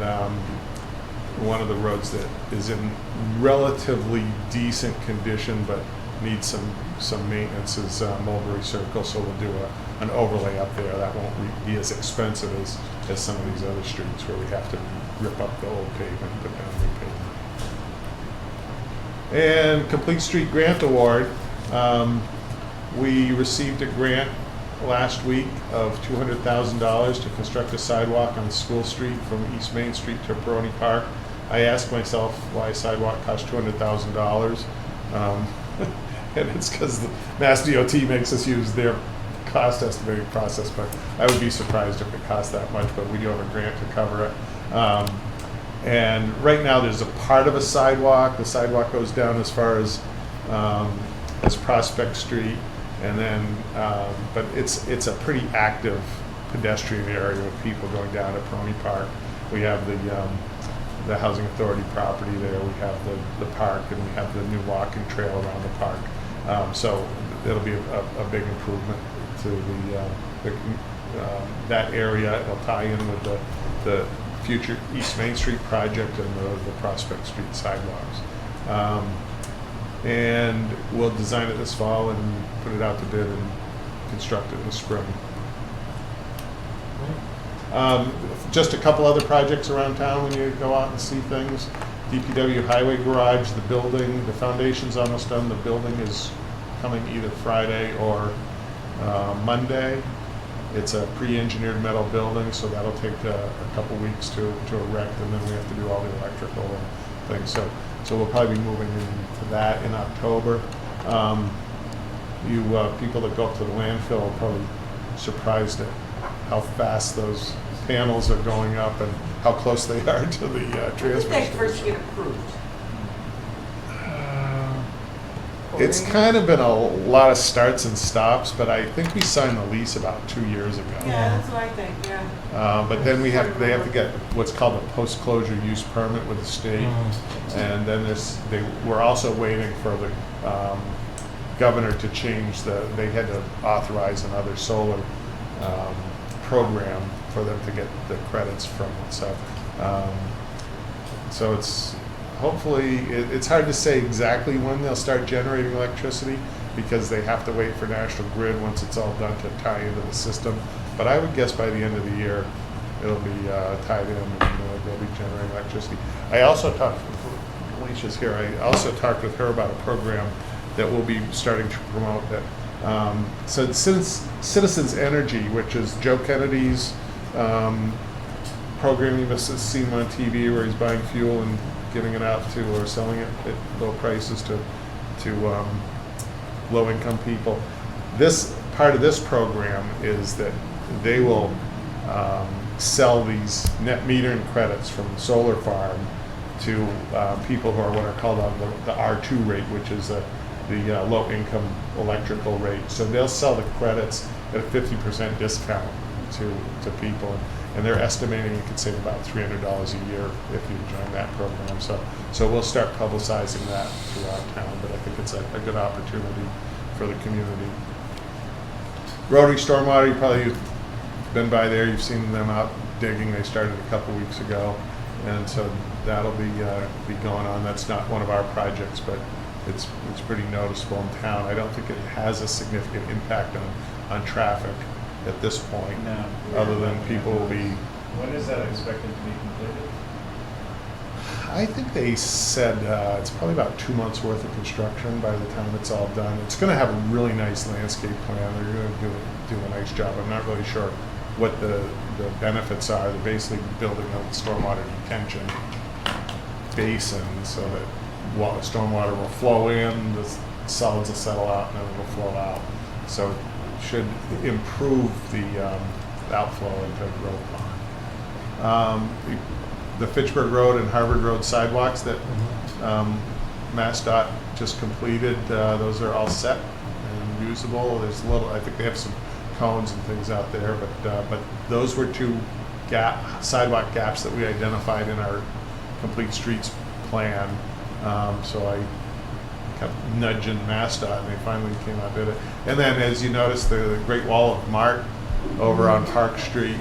one of the roads that is in relatively decent condition but needs some maintenance is Mulberry Circle, so we'll do an overlay up there. That won't be as expensive as some of these other streets where we have to rip up the old pavement and put down new pavement. And Complete Street Grant Award. We received a grant last week of $200,000 to construct a sidewalk on School Street from East Main Street to Peroni Park. I asked myself why a sidewalk costs $200,000. And it's because the Mass DOT makes us use their cost estimating process, but I would be surprised if it cost that much, but we do have a grant to cover it. And right now there's a part of a sidewalk. The sidewalk goes down as far as Prospect Street, and then, but it's a pretty active pedestrian area with people going down to Peroni Park. We have the Housing Authority property there, we have the park, and we have the new walking trail around the park. So it'll be a big improvement to that area. It'll tie in with the future East Main Street project and the Prospect Street sidewalks. And we'll design it this fall and put it out to bid and construct it in the spring. Just a couple other projects around town when you go out and see things. DPW Highway Garage, the building, the foundation's almost done. The building is coming either Friday or Monday. It's a pre-engineered metal building, so that'll take a couple weeks to erect, and then we have to do all the electrical and things. So we'll probably be moving into that in October. You people that go up to the landfill are probably surprised at how fast those panels are going up and how close they are to the transfer station. When did they first get approved? It's kind of been a lot of starts and stops, but I think we signed the lease about 2 years ago. Yeah, that's what I think, yeah. But then they have to get what's called a post-closure use permit with the state. And then we're also waiting for the governor to change they had to authorize another solar program for them to get the credits from it. So it's hopefully, it's hard to say exactly when they'll start generating electricity because they have to wait for National Grid once it's all done to tie into the system. But I would guess by the end of the year, it'll be tied in and they'll be generating electricity. I also talked, Alicia's here, I also talked with her about a program that we'll be starting to promote that. So Citizens Energy, which is Joe Kennedy's program, you must have seen him on TV where he's buying fuel and giving it out to or selling it at low prices to low-income people. This part of this program is that they will sell these net metering credits from the solar farm to people who are what are called on the R2 rate, which is the low-income electrical rate. So they'll sell the credits at a 50% discount to people. And they're estimating you could save about $300 a year if you join that program. So we'll start publicizing that throughout town, but I think it's a good opportunity for the community. Rotary Stormwater, you probably been by there, you've seen them out digging. They started a couple weeks ago, and so that'll be going on. That's not one of our projects, but it's pretty noticeable in town. I don't think it has a significant impact on traffic at this point, No. other than people will be. When is that expected to be completed? I think they said it's probably about 2 months worth of construction by the time it's all done. It's going to have a really nice landscape plan. They're going to do a nice job. I'm not really sure what the benefits are. They're basically building a stormwater detention basin so that stormwater will flow in, the solids will settle out, and then it'll flow out. So it should improve the outflow into Grove Pond. The Fitchburg Road and Harvard Road sidewalks that MassDOT just completed, those are all set and usable. There's I think they have some cones and things out there, but those were two sidewalk gaps that we identified in our complete streets plan. So I kept nudging MassDOT, and they finally came out and did it. And then, as you notice, the Great Wall of Mart over on Park Street,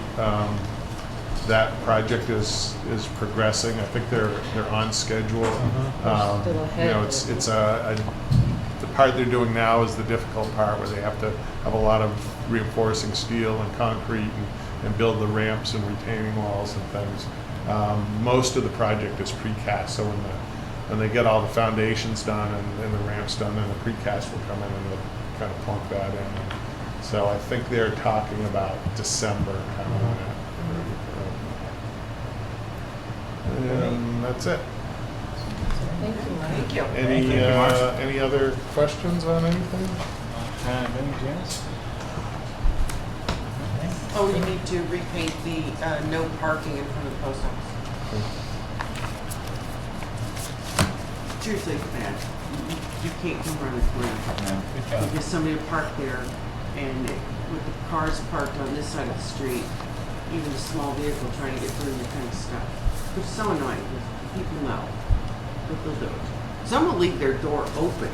that project is progressing. I think they're on schedule. Still ahead. You know, it's the part they're doing now is the difficult part, where they have to have a lot of reinforcing steel and concrete and build the ramps and retaining walls and things. Most of the project is precast, so when they get all the foundations done and the ramps done, then the precast will come in and they'll kind of plunk that in. So I think they're talking about December kind of that. And that's it. Thank you, Mike. Thank you. Any other questions on anything? Janice? Oh, you need to repaint the no parking in front of the post office. Seriously, bad. You can't come around the corner. Because somebody will park there, and with the cars parked on this side of the street, even a small vehicle trying to get through, you're kind of stuck. It's so annoying, because people know what they'll do. Some will leave their door open.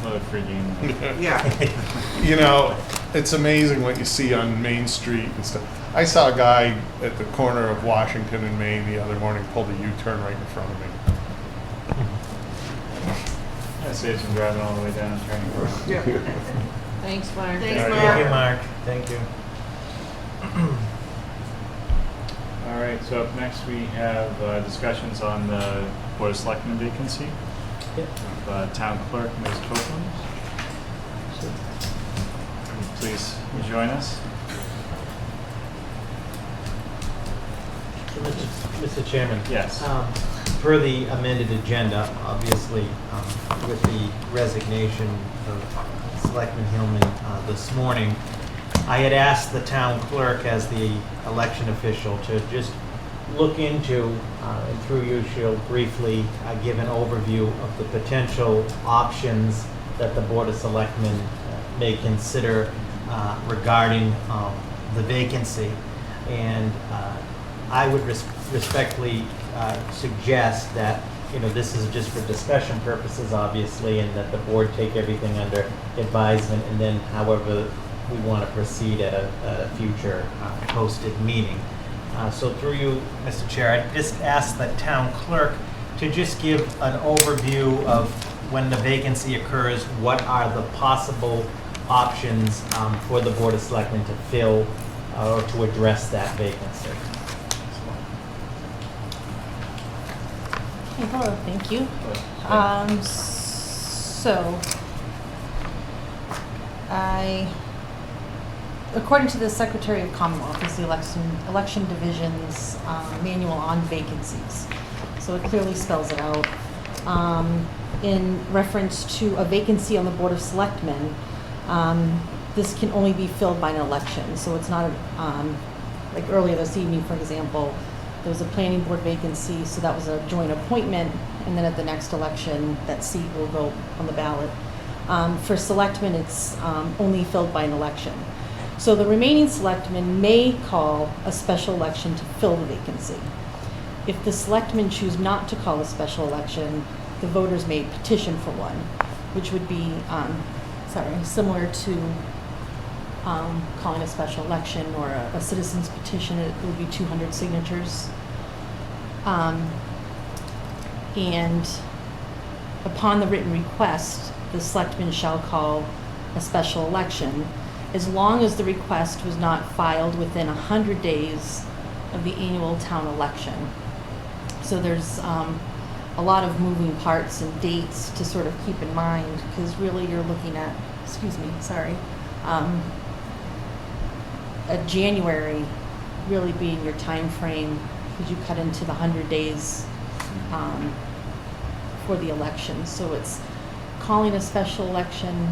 Well, freaking. Yeah. You know, it's amazing what you see on Main Street and stuff. I saw a guy at the corner of Washington and Main the other morning pulled a U-turn right in front of me. That saves him driving all the way down and turning around. Yeah. Thanks, Mark. Thanks, All right. Mark. Thank you, Mark. Thank you. All right, so up next we have discussions on the Board of Selectmen vacancy. With, Town Clerk, Ms. Copeland. Please join us. Mr. Chairman. Yes. Per the amended agenda, obviously, with the resignation of Selectman Hillman this morning, I had asked the town clerk as the election official to just look into, and through you, she'll briefly give an overview of the potential options that the Board of Selectmen may consider regarding the vacancy. And I would respectfully suggest that, you know, this is just for discussion purposes, obviously, and that the board take everything under advisement, and then however we want to proceed at a future posted meeting. So through you, Mr. Chair, I just ask the town clerk to just give an overview of when the vacancy occurs, what are the possible options for the Board of Selectmen to fill or to address that vacancy. Hello, thank you. So, according to the Secretary of Commonwealth, is the election division's manual on vacancies. So it clearly spells it out. In reference to a vacancy on the Board of Selectmen, this can only be filled by an election. So it's not, like earlier this evening, for example, there was a planning board vacancy, so that was a joint appointment, and then at the next election, that seat will go on the ballot. For selectmen, it's only filled by an election. So the remaining selectmen may call a special election to fill the vacancy. If the selectmen choose not to call a special election, the voters may petition for one, which would be similar to calling a special election or a citizen's petition, it would be 200 signatures. And upon the written request, the selectmen shall call a special election as long as the request was not filed within 100 days of the annual town election. So there's a lot of moving parts and dates to sort of keep in mind, because really you're looking at, a January really being your time frame, because you cut into the 100 days for the election. So it's calling a special election.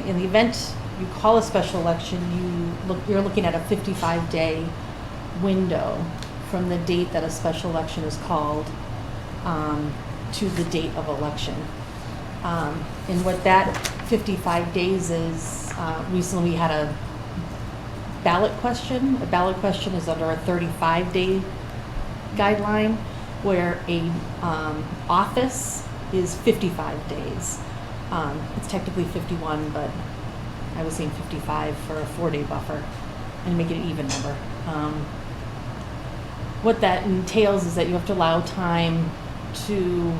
In the event you call a special election, you're looking at a 55-day window from the date that a special election is called to the date of election. And what that 55 days is, recently we had a ballot question. A ballot question is under a 35-day guideline, where a office is 55 days. It's technically 51, but I was saying 55 for a 4-day buffer and make it an even number. What that entails is that you have to allow time to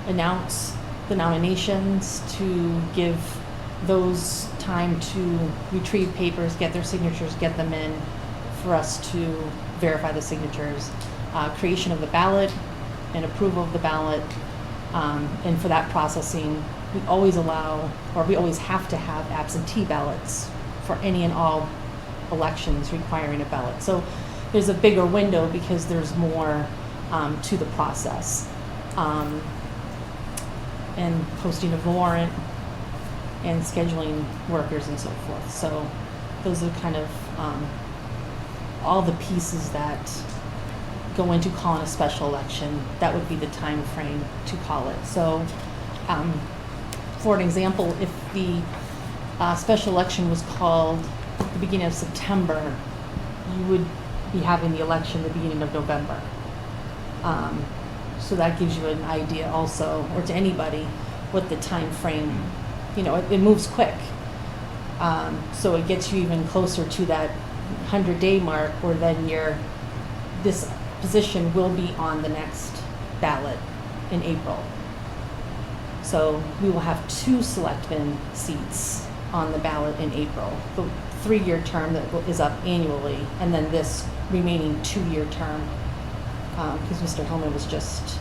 announce the nominations, to give those time to retrieve papers, get their signatures, get them in for us to verify the signatures, creation of the ballot and approval of the ballot. And for that processing, we always allow, or we always have to have absentee ballots for any and all elections requiring a ballot. So there's a bigger window because there's more to the process. And posting of warrant and scheduling workers and so forth. So those are kind of all the pieces that go into calling a special election. That would be the time frame to call it. So for an example, if the special election was called at the beginning of September, you would be having the election at the beginning of November. So that gives you an idea also, or to anybody, what the time frame, it moves quick. So it gets you even closer to that 100-day mark, where then this position will be on the next ballot in April. So we will have 2 selectmen seats on the ballot in April. The 3-year term that is up annually, and then this remaining 2-year term, because Mr. Hillman was just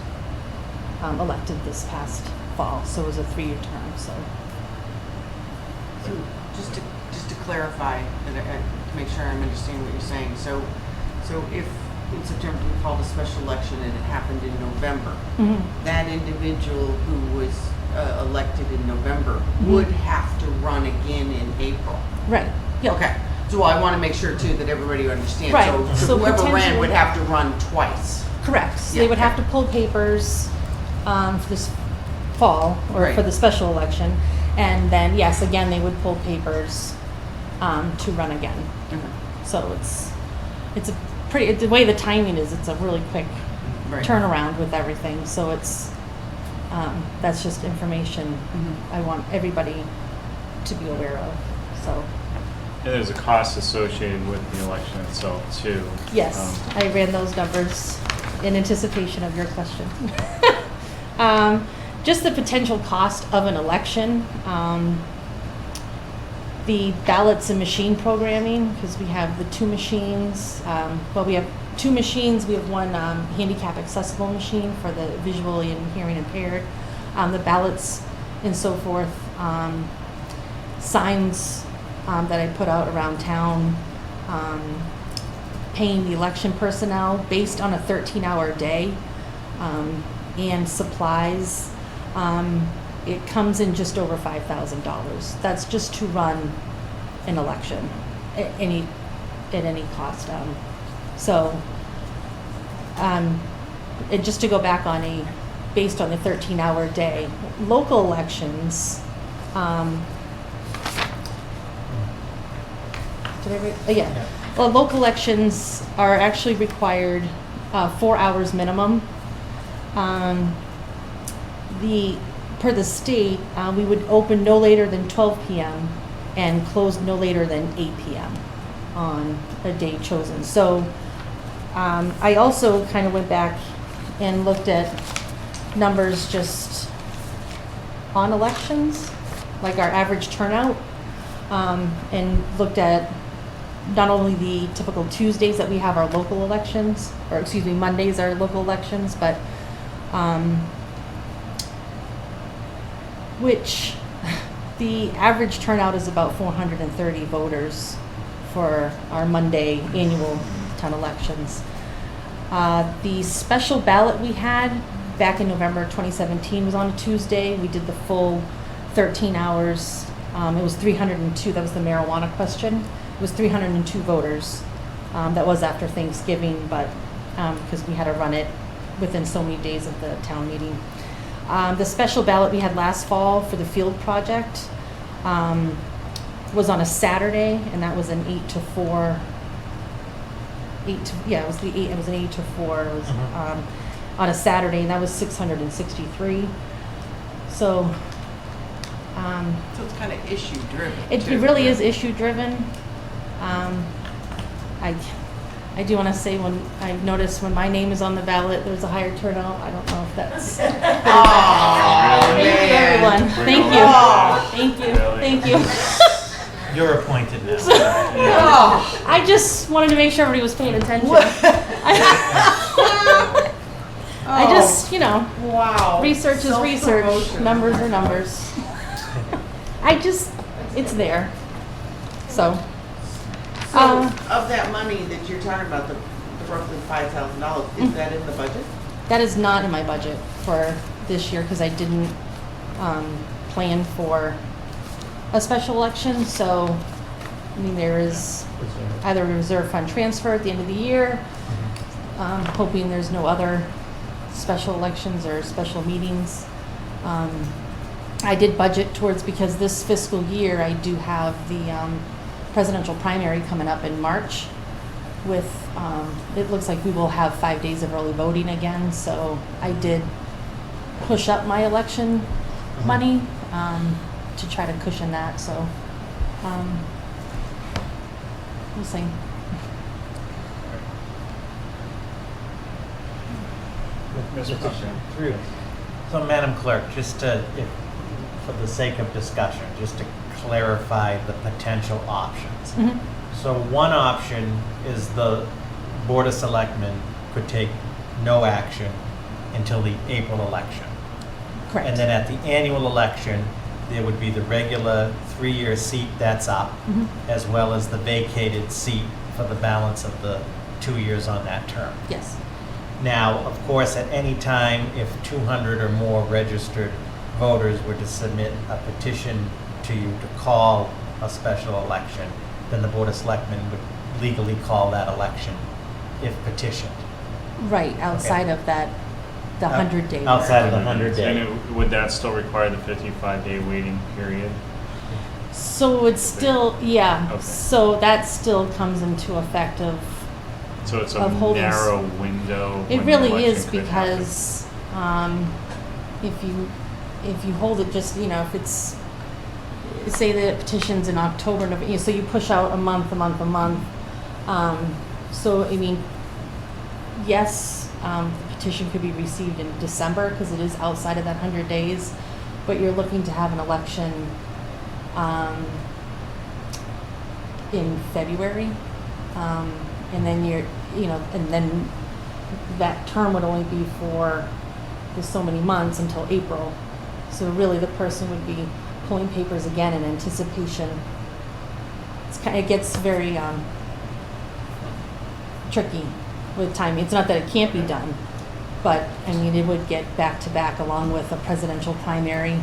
elected this past fall, so it was a 3-year term. So just to clarify, and to make sure I'm understanding what you're saying. So if in September we called a special election and it happened in November, that individual who was elected in November would have to run again in April. Right. Yep. Okay. So I want to make sure too that everybody understands. Right. So whoever ran potentially- would have to run twice. Correct. So Yeah. they would have to pull papers for this fall, or Right. for the special election, and then yes, again they would pull papers to run again. So it's a pretty, the way the timing is, it's a really quick Right. turnaround with everything. So it's that's just information I want everybody to be aware of. So And there's a cost associated with the election itself too. yes, I ran those numbers in anticipation of your question. Just the potential cost of an election, the ballots and machine programming, because we have the 2 machines. We have 2 machines. We have one handicap accessible machine for the visually and hearing impaired. The ballots and so forth, signs that I put out around town, paying the election personnel based on a 13-hour day, and supplies. It comes in just over $5,000. That's just to run an election at any cost. And just to go back on based on the 13-hour day, local elections. Well, local elections are actually required 4 hours minimum. The per the state, we would open no later than 12 p.m. and close no later than 8 p.m. on a day chosen. So I also kind of went back and looked at numbers just on elections, like our average turnout, and looked at not only the typical Tuesdays that we have our local elections, or excuse me, Mondays are local elections, but which the average turnout is about 430 voters for our Monday annual town elections. The special ballot we had back in November 2017 was on a Tuesday. We did the full 13 hours. It was 302, that was the marijuana question. It was 302 voters. That was after Thanksgiving, but because we had to run it within so many days of the town meeting. The special ballot we had last fall for the field project was on a Saturday, and that was an 8 to 4. It was an 8 to 4. It was on a Saturday, and that was 663. So. So it's kind of issue driven. It really is issue driven. I do want to say, when I noticed when my name is on the ballot, there's a higher turnout. I don't know if that's. Thank you, everyone. Thank you. Thank you. Thank you. You're appointed now. I just wanted to make sure everybody was paying attention. I just, wow. Research is research. Self-promotion. Numbers are numbers. It's there. So. So of that money that you're talking about, the roughly $5,000, is that in the budget? That is not in my budget for this year because I didn't plan for a special election. So, I mean, there is either a reserve fund transfer at the end of the year, hoping there's no other special elections or special meetings. I did budget towards, because this fiscal year I do have the presidential primary coming up in March with, it looks like we will have 5 days of early voting again, so I did push up my election money to try to cushion that, so we'll see. Mr. President. Through. So, Madam Clerk, just to, for the sake of discussion, just to clarify the potential options. So one option is the Board of Selectmen could take no action until the April election. Correct. And then at the annual election, there would be the regular 3-year seat that's up, as well as the vacated seat for the balance of the 2 years on that term. Yes. Now, of course, at any time, if 200 or more registered voters were to submit a petition to you to call a special election, then the Board of Selectmen would legally call that election if petitioned. Right, outside of that, the 100-day. Outside of the 100-day. And would that still require the 55-day waiting period? So it's still, yeah, Okay. so that still comes into effect of. So it's a Of holding s- narrow window. It when the really election is, could happen. because if you hold it just, if it's, say the petition's in October, November, so you push out a month. So, I mean, yes, the petition could be received in December because it is outside of that 100 days, but you're looking to have an election in February. And then and then that term would only be for so many months until April. So really the person would be pulling papers again in anticipation. It gets very tricky with timing. It's not that it can't be done, but I mean, it would get back to back along with a presidential primary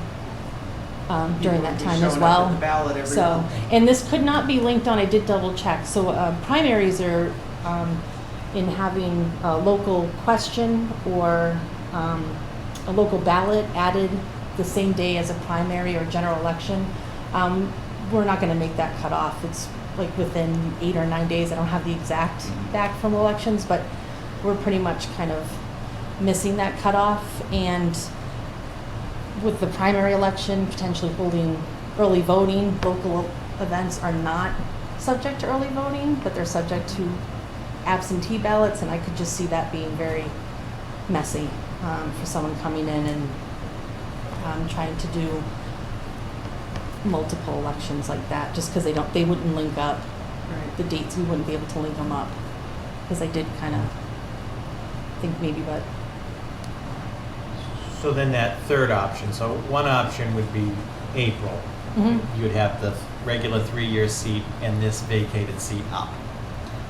during that time as well. Showing up at the ballot every So, month. and this could not be linked on, I did double check. So primaries are in having a local question or a local ballot added the same day as a primary or general election. We're not going to make that cutoff. It's like within 8 or 9 days. I don't have the exact back from elections, but we're pretty much kind of missing that cutoff. And with the primary election, potentially holding early voting. Local events are not subject to early voting, but they're subject to absentee ballots, and I could just see that being very messy for someone coming in and trying to do multiple elections like that, just because they wouldn't link up. The dates, we wouldn't be able to link them up, because I did kind of think maybe, but So then that third option, so one option would be April. You would have the regular 3-year seat and this vacated seat up.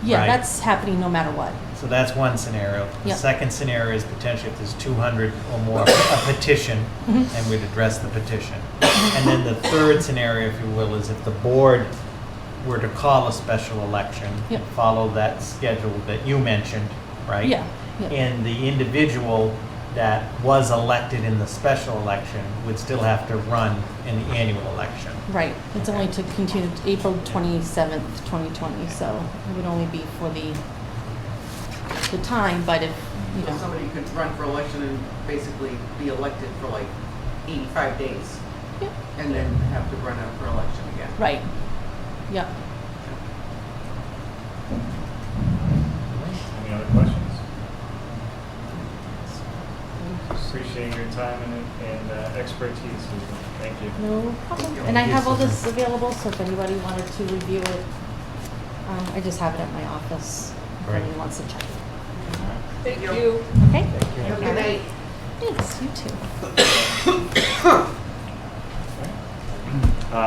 yeah, Right. that's happening no matter what. So that's one scenario. The Yep. second scenario is potentially if there's 200 or more, a petition, and we'd address the petition. And then the third scenario, if you will, is if the board were to call a special election, Yep. follow that schedule that you mentioned, right? Yeah, yeah. And the individual that was elected in the special election would still have to run in the annual election. Right, it's only to continue to April 27th, 2020, so it would only be for the time, but if, you So know, somebody could run for election and basically be elected for like 85 days. Yep. And then have to run out for election again. right, yeah. Any other questions? Appreciate your time and expertise. Thank you. No problem. And I have all this available, so if anybody wanted to review it, I just have it at my office, if Great. anyone wants to check it. Thank you. Okay? Have a good night. Thanks, you too.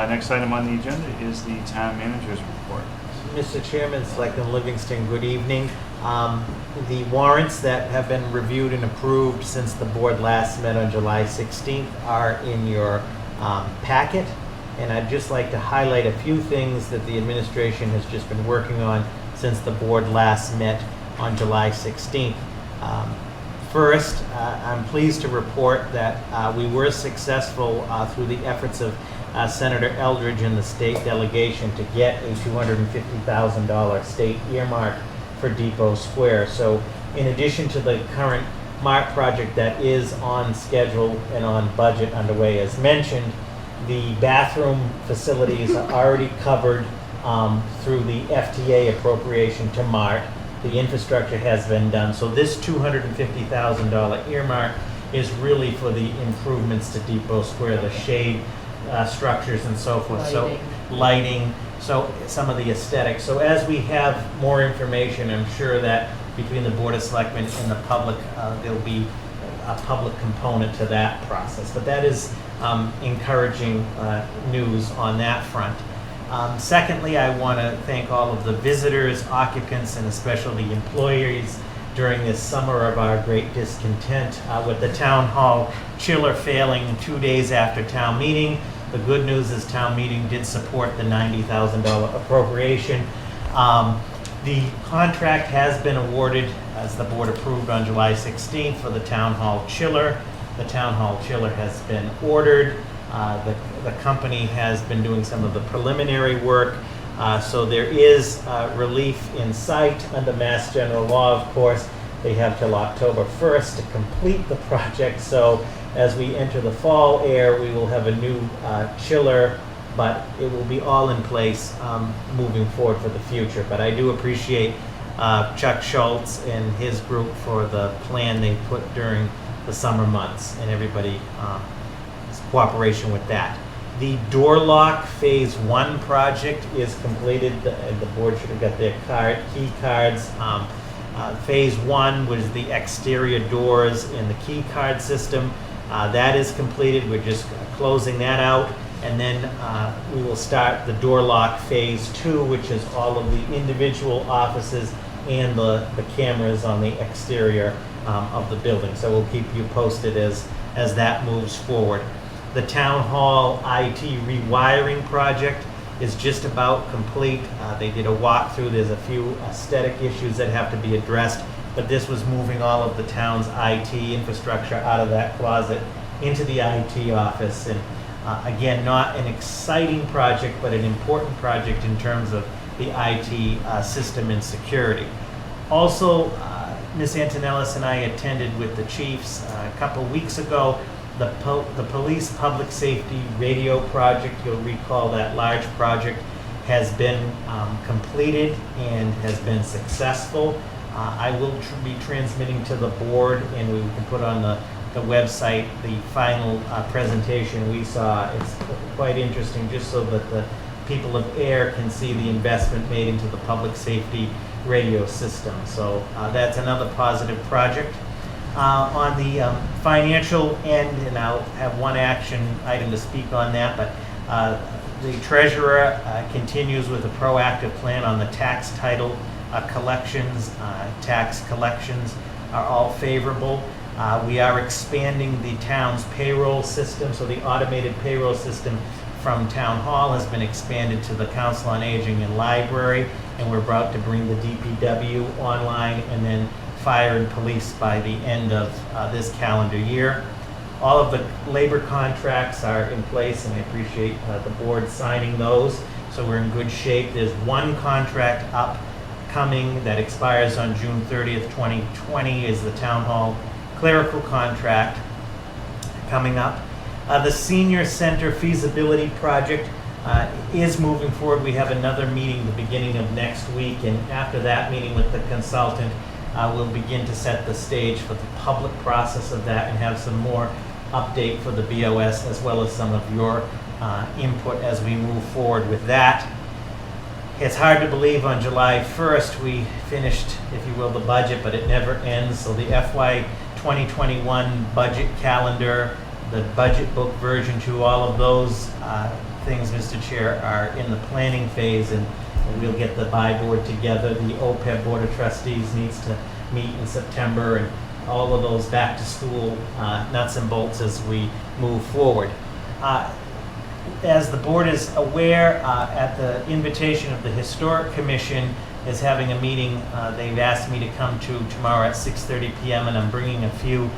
Next item on the agenda is the town manager's report. Mr. Chairman, Selectman Livingston, good evening. The warrants that have been reviewed and approved since the board last met on July 16th are in your packet. And I'd just like to highlight a few things that the administration has just been working on since the board last met on July 16th. First, I'm pleased to report that we were successful through the efforts of Senator Eldridge and the state delegation to get a $250,000 state earmark for Depot Square. So in addition to the current MART project that is on schedule and on budget underway as mentioned, the bathroom facilities are already covered through the FTA appropriation to MART. The infrastructure has been done. So this $250,000 earmark is really for the improvements to Depot Square, the shade structures and so forth. So lighting, so some of the aesthetics. So as we have more information, I'm sure that between the Board of Selectmen and the public, there'll be a public component to that process. But that is encouraging news on that front. Secondly, I want to thank all of the visitors, occupants, and especially employees during this summer of our great discontent with the town hall chiller failing 2 days after town meeting. The good news is town meeting did support the $90,000 appropriation. The contract has been awarded, as the board approved on July 16th, for the town hall chiller. The town hall chiller has been ordered. The company has been doing some of the preliminary work. So there is relief in sight under Mass General Law, of course. They have till October 1st to complete the project. So as we enter the fall air, we will have a new chiller, but it will be all in place moving forward for the future. But I do appreciate Chuck Schultz and his group for the plan they put during the summer months and everybody's cooperation with that. The door lock phase 1 project is completed. The board should have got their key cards. Phase 1 was the exterior doors and the key card system. That is completed. We're just closing that out. And then we will start the door lock phase 2, which is all of the individual offices and the cameras on the exterior of the building. So we'll keep you posted as that moves forward. The town hall IT rewiring project is just about complete. They did a walkthrough. There's a few aesthetic issues that have to be addressed, but this was moving all of the town's IT infrastructure out of that closet into the IT office. And again, not an exciting project, but an important project in terms of the IT system and security. Also, Ms. Antonellis and I attended with the chiefs a couple weeks ago the police public safety radio project, you'll recall that large project has been completed and has been successful. I will be transmitting to the board, and we can put on the website the final presentation we saw. It's quite interesting, just so that the people of Ayer can see the investment made into the public safety radio system. So that's another positive project. On the financial end, and I'll have one action item to speak on that, but the treasurer continues with a proactive plan on the tax title collections. Tax collections are all favorable. We are expanding the town's payroll system, so the automated payroll system from Town Hall has been expanded to the Council on Aging and Library, and we're about to bring the DPW online, and then fire and police by the end of this calendar year. All of the labor contracts are in place, and I appreciate the board signing those, so we're in good shape. There's one contract upcoming that expires on June 30th, 2020, is the Town Hall clerical contract coming up. The Senior Center feasibility project is moving forward. We have another meeting the beginning of next week, and after that meeting with the consultant, we'll begin to set the stage for the public process of that and have some more update for the BOS, as well as some of your input as we move forward with that. It's hard to believe on July 1st we finished, if you will, the budget, but it never ends. So the FY 2021 budget calendar, the budget book version 2, all of those things, Mr. Chair, are in the planning phase, and we'll get the board together. The OPEB Board of Trustees needs to meet in September, and all of those back to school nuts and bolts as we move forward. As the board is aware, at the invitation of the Historic Commission is having a meeting they've asked me to come to tomorrow at 6:30 p.m. and I'm bringing a few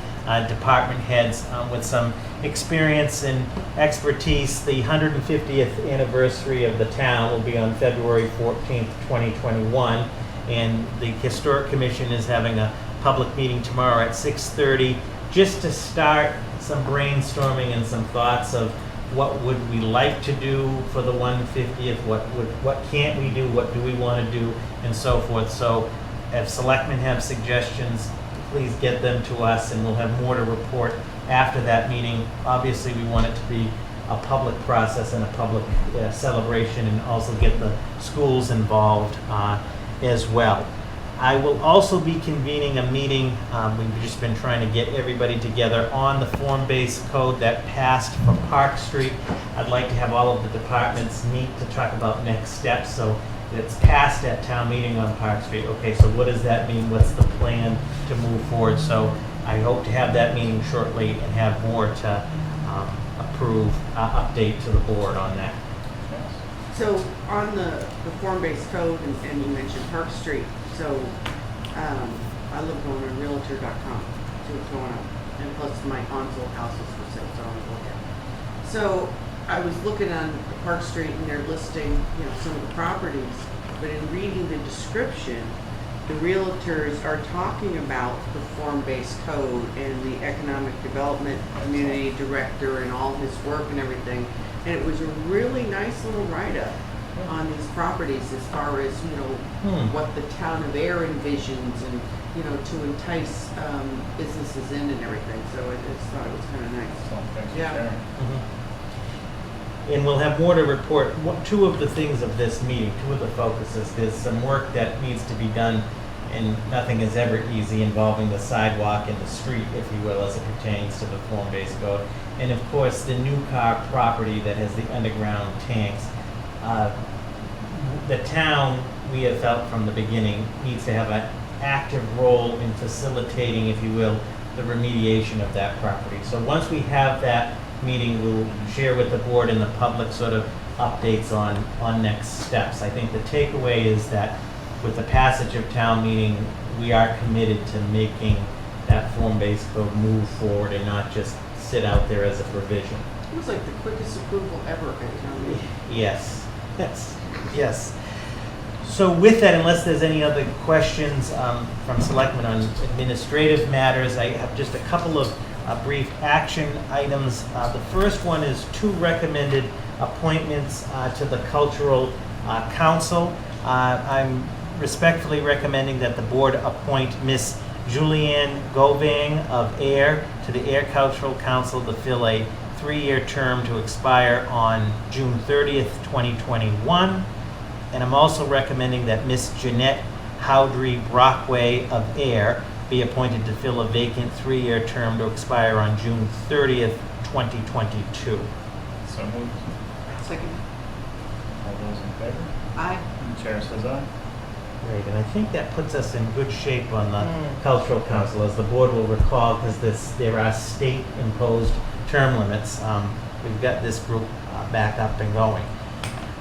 department heads with some experience and expertise. The 150th anniversary of the town will be on February 14th, 2021, and the Historic Commission is having a public meeting tomorrow at 6:30 just to start some brainstorming and some thoughts of what would we like to do for the 150th, what can't we do, what do we want to do, and so forth. So if selectmen have suggestions, please get them to us, and we'll have more to report after that meeting. Obviously, we want it to be a public process and a public celebration, and also get the schools involved as well. I will also be convening a meeting, we've just been trying to get everybody together on the form-based code that passed for Park Street. I'd like to have all of the departments meet to talk about next steps. So it's passed at town meeting on Park Street. Okay, so what does that mean? What's the plan to move forward? So I hope to have that meeting shortly and have more to approve, update to the board on that. So on the form-based code, and you mentioned Park Street, so I live on realtor.com, see what's going on. And plus my aunt's old house is for sale, so I want to look at it. So I was looking on Park Street, and they're listing, some of the properties, but in reading the description, the realtors are talking about the form-based code and the economic development community director and all his work and everything. And it was a really nice little write-up on these properties as far as, what the town of Ayer envisions and, to entice businesses in and everything. So I just thought it was kind of nice. Yeah. And we'll have more to report. Two of the things of this meeting, two of the focuses, there's some work that needs to be done, and nothing is ever easy, involving the sidewalk and the street, if you will, as it pertains to the form-based code. And of course, the new car property that has the underground tanks. The town, we have felt from the beginning, needs to have an active role in facilitating, if you will, the remediation of that property. So once we have that meeting, we'll share with the board and the public sort of updates on next steps. I think the takeaway is that with the passage of town meeting, we are committed to making that form-based code move forward and not just sit out there as a provision. It was like the quickest approval ever at town meeting. Yes. So with that, unless there's any other questions from selectmen on administrative matters, I have just a couple of brief action items. The first one is 2 recommended appointments to the Cultural Council. I'm respectfully recommending that the board appoint Miss Julianne Govang of Ayer to the Ayer Cultural Council to fill a 3-year term to expire on June 30th, 2021. And I'm also recommending that Miss Jeanette Howdry Brockway of Ayer be appointed to fill a vacant 3-year term to expire on June 30th, 2022. So moved. Second. All those in favor? Aye. And chair says aye. Great, and I think that puts us in good shape on the Cultural Council, as the board will recall, because there are state-imposed term limits. We've got this group back up and going.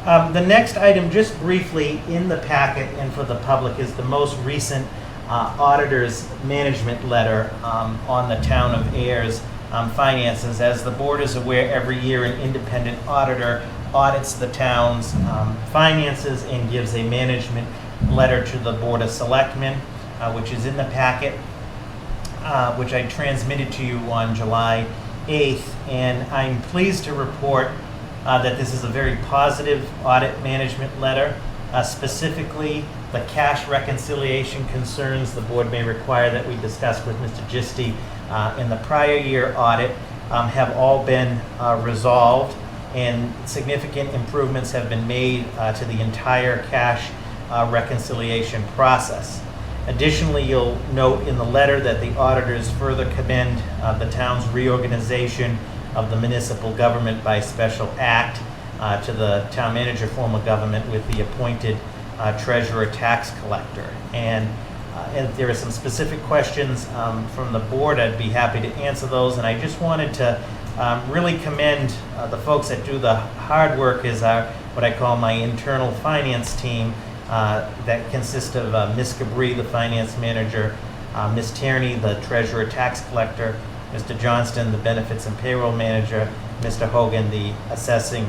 The next item, just briefly in the packet and for the public, is the most recent auditor's management letter on the town of Ayer's finances. As the board is aware, every year an independent auditor audits the town's finances and gives a management letter to the Board of Selectmen, which is in the packet, which I transmitted to you on July 8th. And I'm pleased to report that this is a very positive audit management letter. Specifically, the cash reconciliation concerns the board may require that we discuss with Mr. Gisti in the prior year audit have all been resolved, and significant improvements have been made to the entire cash reconciliation process. Additionally, you'll note in the letter that the auditors further commend the town's reorganization of the municipal government by special act to the town manager form of government with the appointed treasurer tax collector. And if there are some specific questions from the board, I'd be happy to answer those. And I just wanted to really commend the folks that do the hard work, is what I call my internal finance team, that consists of Ms. Gabri, the finance manager, Ms. Tierney, the treasurer tax collector, Mr. Johnston, the benefits and payroll manager, Mr. Hogan, the assessing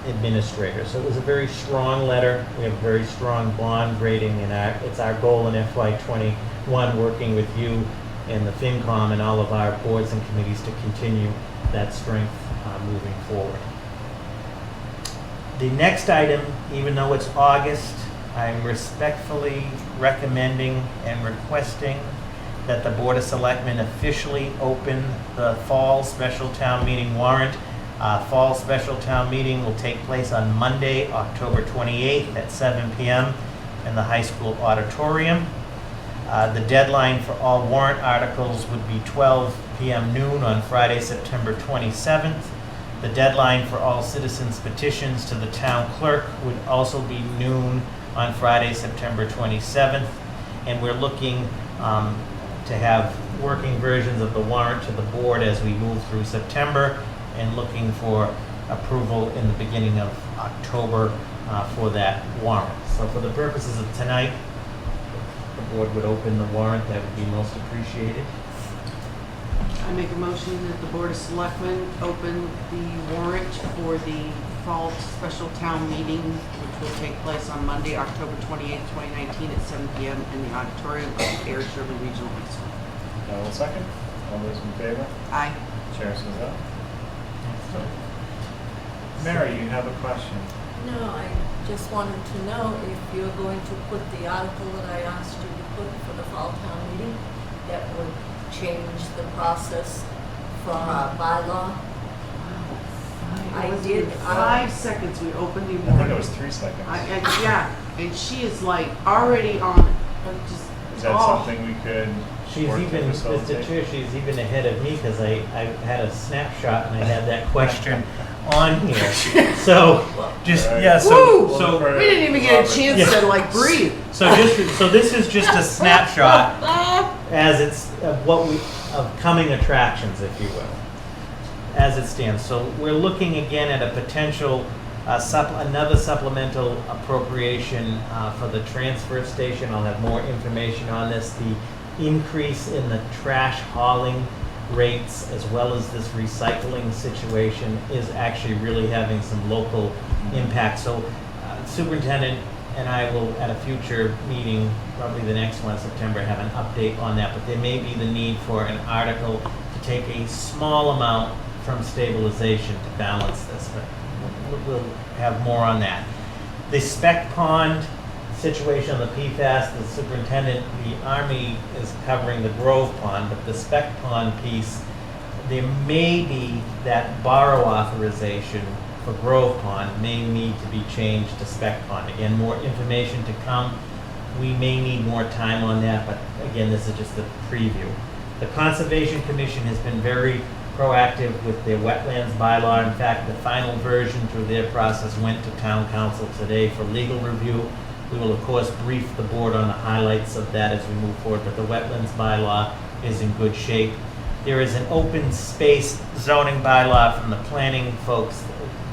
administrator. So it was a very strong letter. We have a very strong bond rating, and it's our goal in FY21, working with you and the FinCom and all of our boards and committees, to continue that strength moving forward. The next item, even though it's August, I'm respectfully recommending and requesting that the Board of Selectmen officially open the Fall Special Town Meeting warrant. Fall Special Town Meeting will take place on Monday, October 28th at 7 p.m. in the high school auditorium. The deadline for all warrant articles would be 12 p.m. noon on Friday, September 27th. The deadline for all citizens' petitions to the town clerk would also be noon on Friday, September 27th. And we're looking to have working versions of the warrant to the board as we move through September, and looking for approval in the beginning of October for that warrant. So for the purposes of tonight, the board would open the warrant. That would be most appreciated. I make a motion that the Board of Selectmen open the warrant for the Fall Special Town Meeting, which will take place on Monday, October 28th, 2019 at 7 p.m. in the auditorium of the Ayer Sherman Regional High School. I will second. All those in favor? Aye. Chair says aye. Mary, you have a question? No, I just wanted to know if you're going to put the article that I asked you to put for the fall town meeting that would change the process for our bylaw. I did. 5 seconds we opened the warrant. I think it was 3 seconds. Yeah, and she is like already on it. Is that something we could She's work to even, facilitate? Mr. Chair, she's even ahead of me, because I had a snapshot and I had that question on here. So, just, yeah, so. We didn't even get a chance to like breathe. So this is just a snapshot as it's of coming attractions, if you will, as it stands. So we're looking again at a potential another supplemental appropriation for the transfer station. I'll have more information on this. The increase in the trash hauling rates, as well as this recycling situation, is actually really having some local impact. So Superintendent and I will, at a future meeting, probably the next one in September, have an update on that. But there may be the need for an article to take a small amount from stabilization to balance this, but we'll have more on that. The spec pond situation on the PFAS, the superintendent, the Army is covering the Grove Pond, but the spec pond piece, there may be that borrow authorization for Grove Pond may need to be changed to spec pond. Again, more information to come. We may need more time on that, but again, this is just a preview. The Conservation Commission has been very proactive with their wetlands bylaw. In fact, the final version through their process went to town council today for legal review. We will, of course, brief the board on the highlights of that as we move forward, but the wetlands bylaw is in good shape. There is an open space zoning bylaw from the planning folks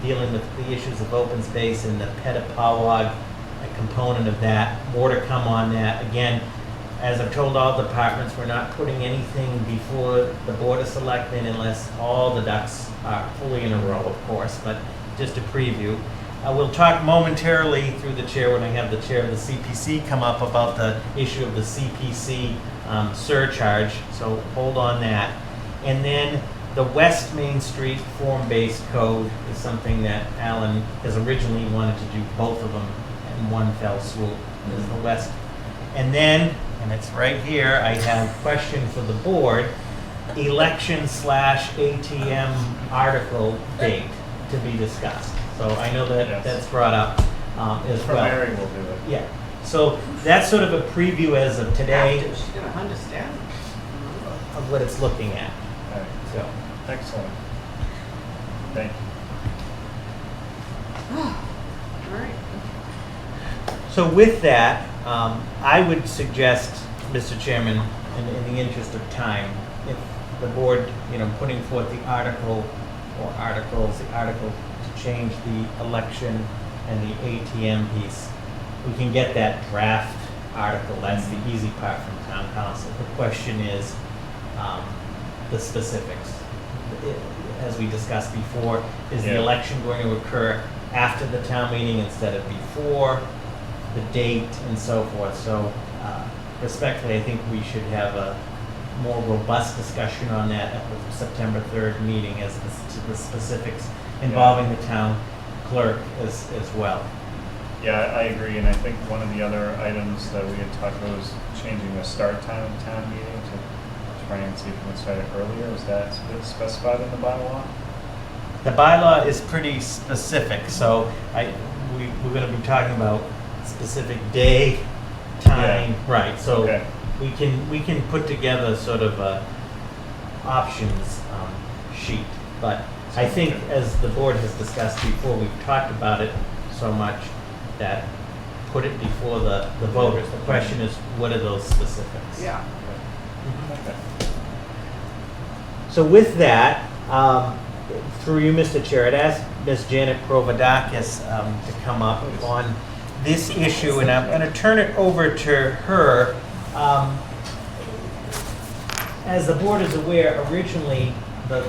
dealing with the issues of open space and the Petapawag component of that. More to come on that. Again, as I've told all departments, we're not putting anything before the Board of Selectmen unless all the ducks are fully in a row, of course, but just a preview. We'll talk momentarily through the chair when I have the chair of the CPC come up about the issue of the CPC surcharge, so hold on that. And then the West Main Street form-based code is something that Alan has originally wanted to do both of them in one fell swoop, is the West. And then, and it's right here, I have a question for the board, election/ATM article date to be discussed. So I know that Yes. that's brought up as well. Mary will do it. Yeah, so that's sort of a preview as of today She's gonna understand. of what it's looking at. All right. So, Excellent. Thank you. All right. so with that, I would suggest, Mr. Chairman, in the interest of time, if the board, putting forth the article or articles, the article to change the election and the ATM piece, we can get that draft article. That's the easy part from town council. The question is the specifics. As we discussed before, is the election going to occur after the town meeting instead of before, the date, and so forth? So respectfully, I think we should have a more robust discussion on that at the September 3rd meeting as to the specifics involving the town clerk as well. Yeah, I agree, and I think one of the other items that we had talked about was changing the start time of the town meeting to try and see if we can start it earlier. Is that specified in the bylaw? The bylaw is pretty specific, so we're going to be talking about specific day, time, right? So Okay. we can put together sort of a options sheet, but I think as the board has discussed before, we've talked about it so much that put it before the voters. The question is, what are those specifics? Yeah. Okay. So with that, through you, Mr. Chair, I'd ask Ms. Janet Provadakis to come up on this issue, and I'm going to turn it over to her. As the board is aware, originally the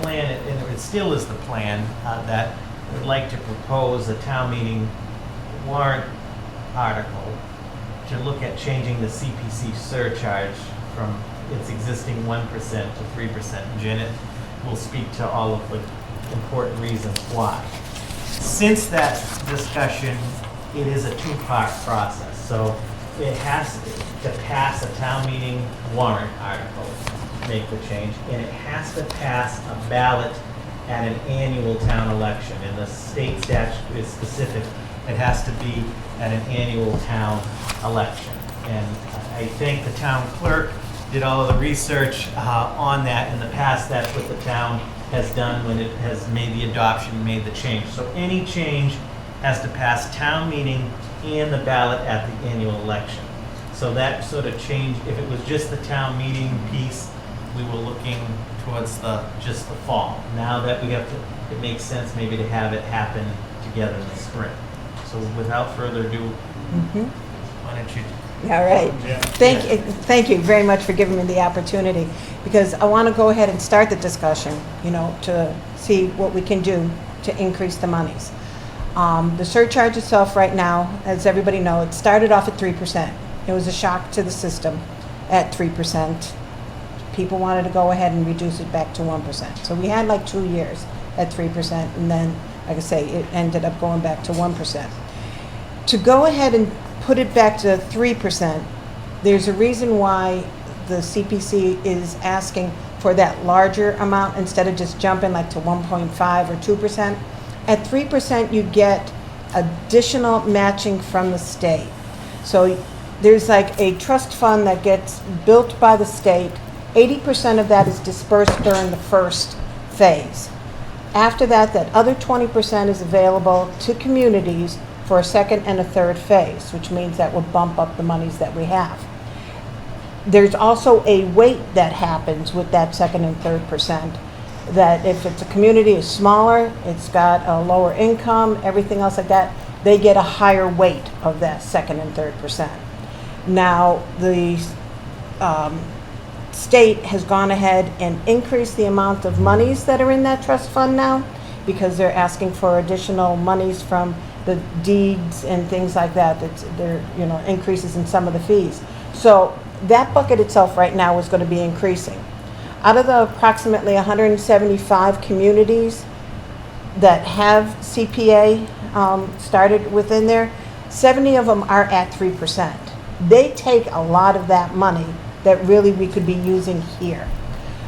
plan, and it still is the plan, that would like to propose a town meeting warrant article to look at changing the CPC surcharge from its existing 1% to 3%. Janet will speak to all of the important reasons why. Since that discussion, it is a two-part process. So it has to pass a town meeting warrant article to make the change, and it has to pass a ballot at an annual town election. And the state statute is specific. It has to be at an annual town election. And I think the town clerk did all of the research on that. In the past, that's what the town has done when it has made the adoption, made the change. So any change has to pass town meeting and the ballot at the annual election. So that sort of change, if it was just the town meeting piece, we were looking towards just the fall. Now that we have to, it makes sense maybe to have it happen together in the spring. So without further ado, why don't you? All right. Thank you very much for giving me the opportunity, because I want to go ahead and start the discussion, to see what we can do to increase the monies. The surcharge itself right now, as everybody knows, it started off at 3%. It was a shock to the system at 3%. people wanted to go ahead and reduce it back to 1%. So we had like 2 years at 3%, and then, like I say, it ended up going back to 1%. To go ahead and put it back to 3%, there's a reason why the CPC is asking for that larger amount instead of just jumping like to 1.5 or 2%. At 3%, you get additional matching from the state. So there's like a trust fund that gets built by the state. 80% of that is dispersed during the first phase. After that, that other 20% is available to communities for a second and a third phase, which means that will bump up the monies that we have. There's also a weight that happens with that second and third percent, that if it's a community is smaller, it's got a lower income, everything else like that, they get a higher weight of that second and third percent. Now, the state has gone ahead and increased the amount of monies that are in that trust fund now, because they're asking for additional monies from the deeds and things like that. There, increases in some of the fees. So that bucket itself right now is going to be increasing. Out of the approximately 175 communities that have CPA started within there, 70 of them are at 3%. They take a lot of that money that really we could be using here.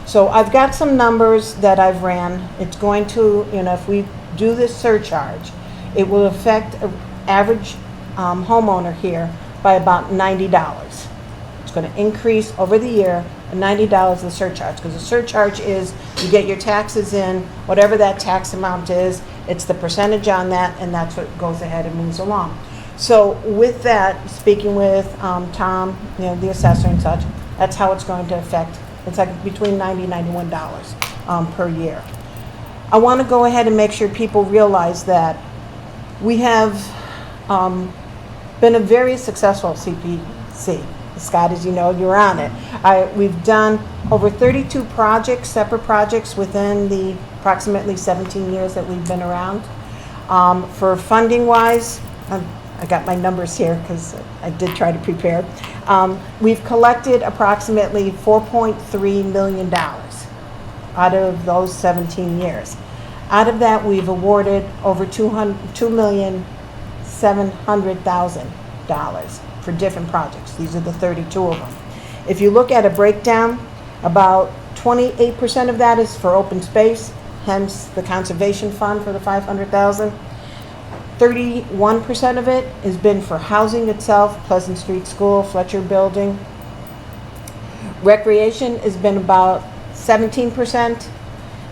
So I've got some numbers that I've ran. It's going to, if we do this surcharge, it will affect an average homeowner here by about $90. It's going to increase over the year, $90 the surcharge, because the surcharge is you get your taxes in, whatever that tax amount is, it's the percentage on that, and that's what goes ahead and moves along. So with that, speaking with Tom, the assessor and such, that's how it's going to affect. It's like between $90 and $91 per year. I want to go ahead and make sure people realize that we have been a very successful CPC. Scott, as you know, you're on it. We've done over 32 projects, separate projects, within the approximately 17 years that we've been around. For funding-wise, I got my numbers here because I did try to prepare. We've collected approximately $4.3 million out of those 17 years. Out of that, we've awarded over $2,700,000 for different projects. These are the 32 of them. If you look at a breakdown, about 28% of that is for open space, hence the conservation fund for the $500,000. 31% of it has been for housing itself, Pleasant Street School, Fletcher Building. Recreation has been about 17%,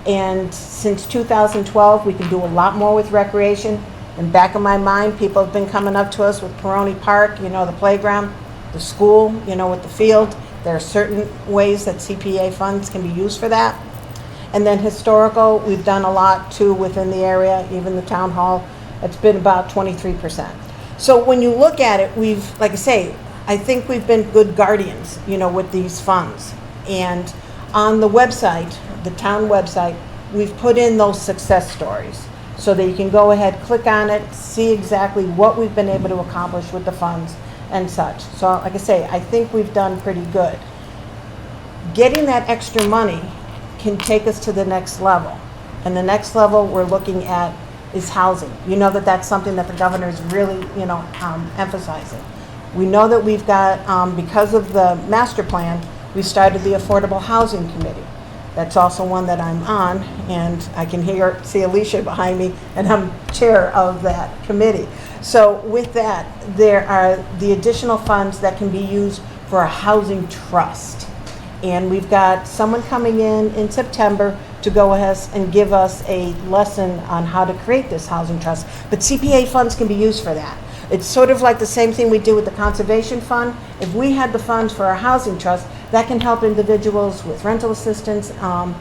and since 2012, we can do a lot more with recreation. In the back of my mind, people have been coming up to us with Peroni Park, the playground, the school, with the field. There are certain ways that CPA funds can be used for that. And then historical, we've done a lot too within the area, even the town hall. It's been about 23%. So when you look at it, like I say, I think we've been good guardians, with these funds. And on the website, the town website, we've put in those success stories so that you can go ahead, click on it, see exactly what we've been able to accomplish with the funds and such. So like I say, I think we've done pretty good. Getting that extra money can take us to the next level. And the next level we're looking at is housing. That's something that the governor is really, emphasizing. We know that we've got, because of the master plan, we started the Affordable Housing Committee. That's also one that I'm on, and I can see Alicia behind me, and I'm chair of that committee. So with that, there are the additional funds that can be used for a housing trust. And we've got someone coming in September to go ahead and give us a lesson on how to create this housing trust. But CPA funds can be used for that. It's sort of like the same thing we do with the conservation fund. If we had the funds for our housing trust, that can help individuals with rental assistance. And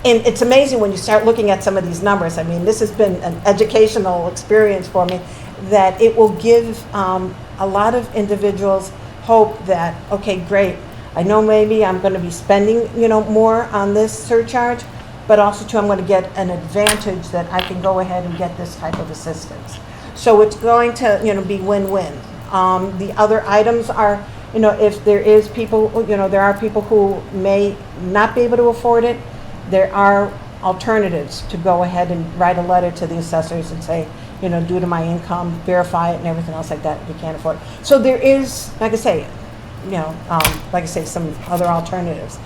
it's amazing when you start looking at some of these numbers. I mean, this has been an educational experience for me, that it will give a lot of individuals hope that, okay, great, I know maybe I'm going to be spending, more on this surcharge, but also too, I'm going to get an advantage that I can go ahead and get this type of assistance. So it's going to, be win-win. The other items are you know, if there is people, you know, there are people who may not be able to afford it, there are alternatives to go ahead and write a letter to the assessors and say, you know, due to my income, verify it and everything else like that, we can't afford it. So there is, like I say, you know, like I say, some other alternatives.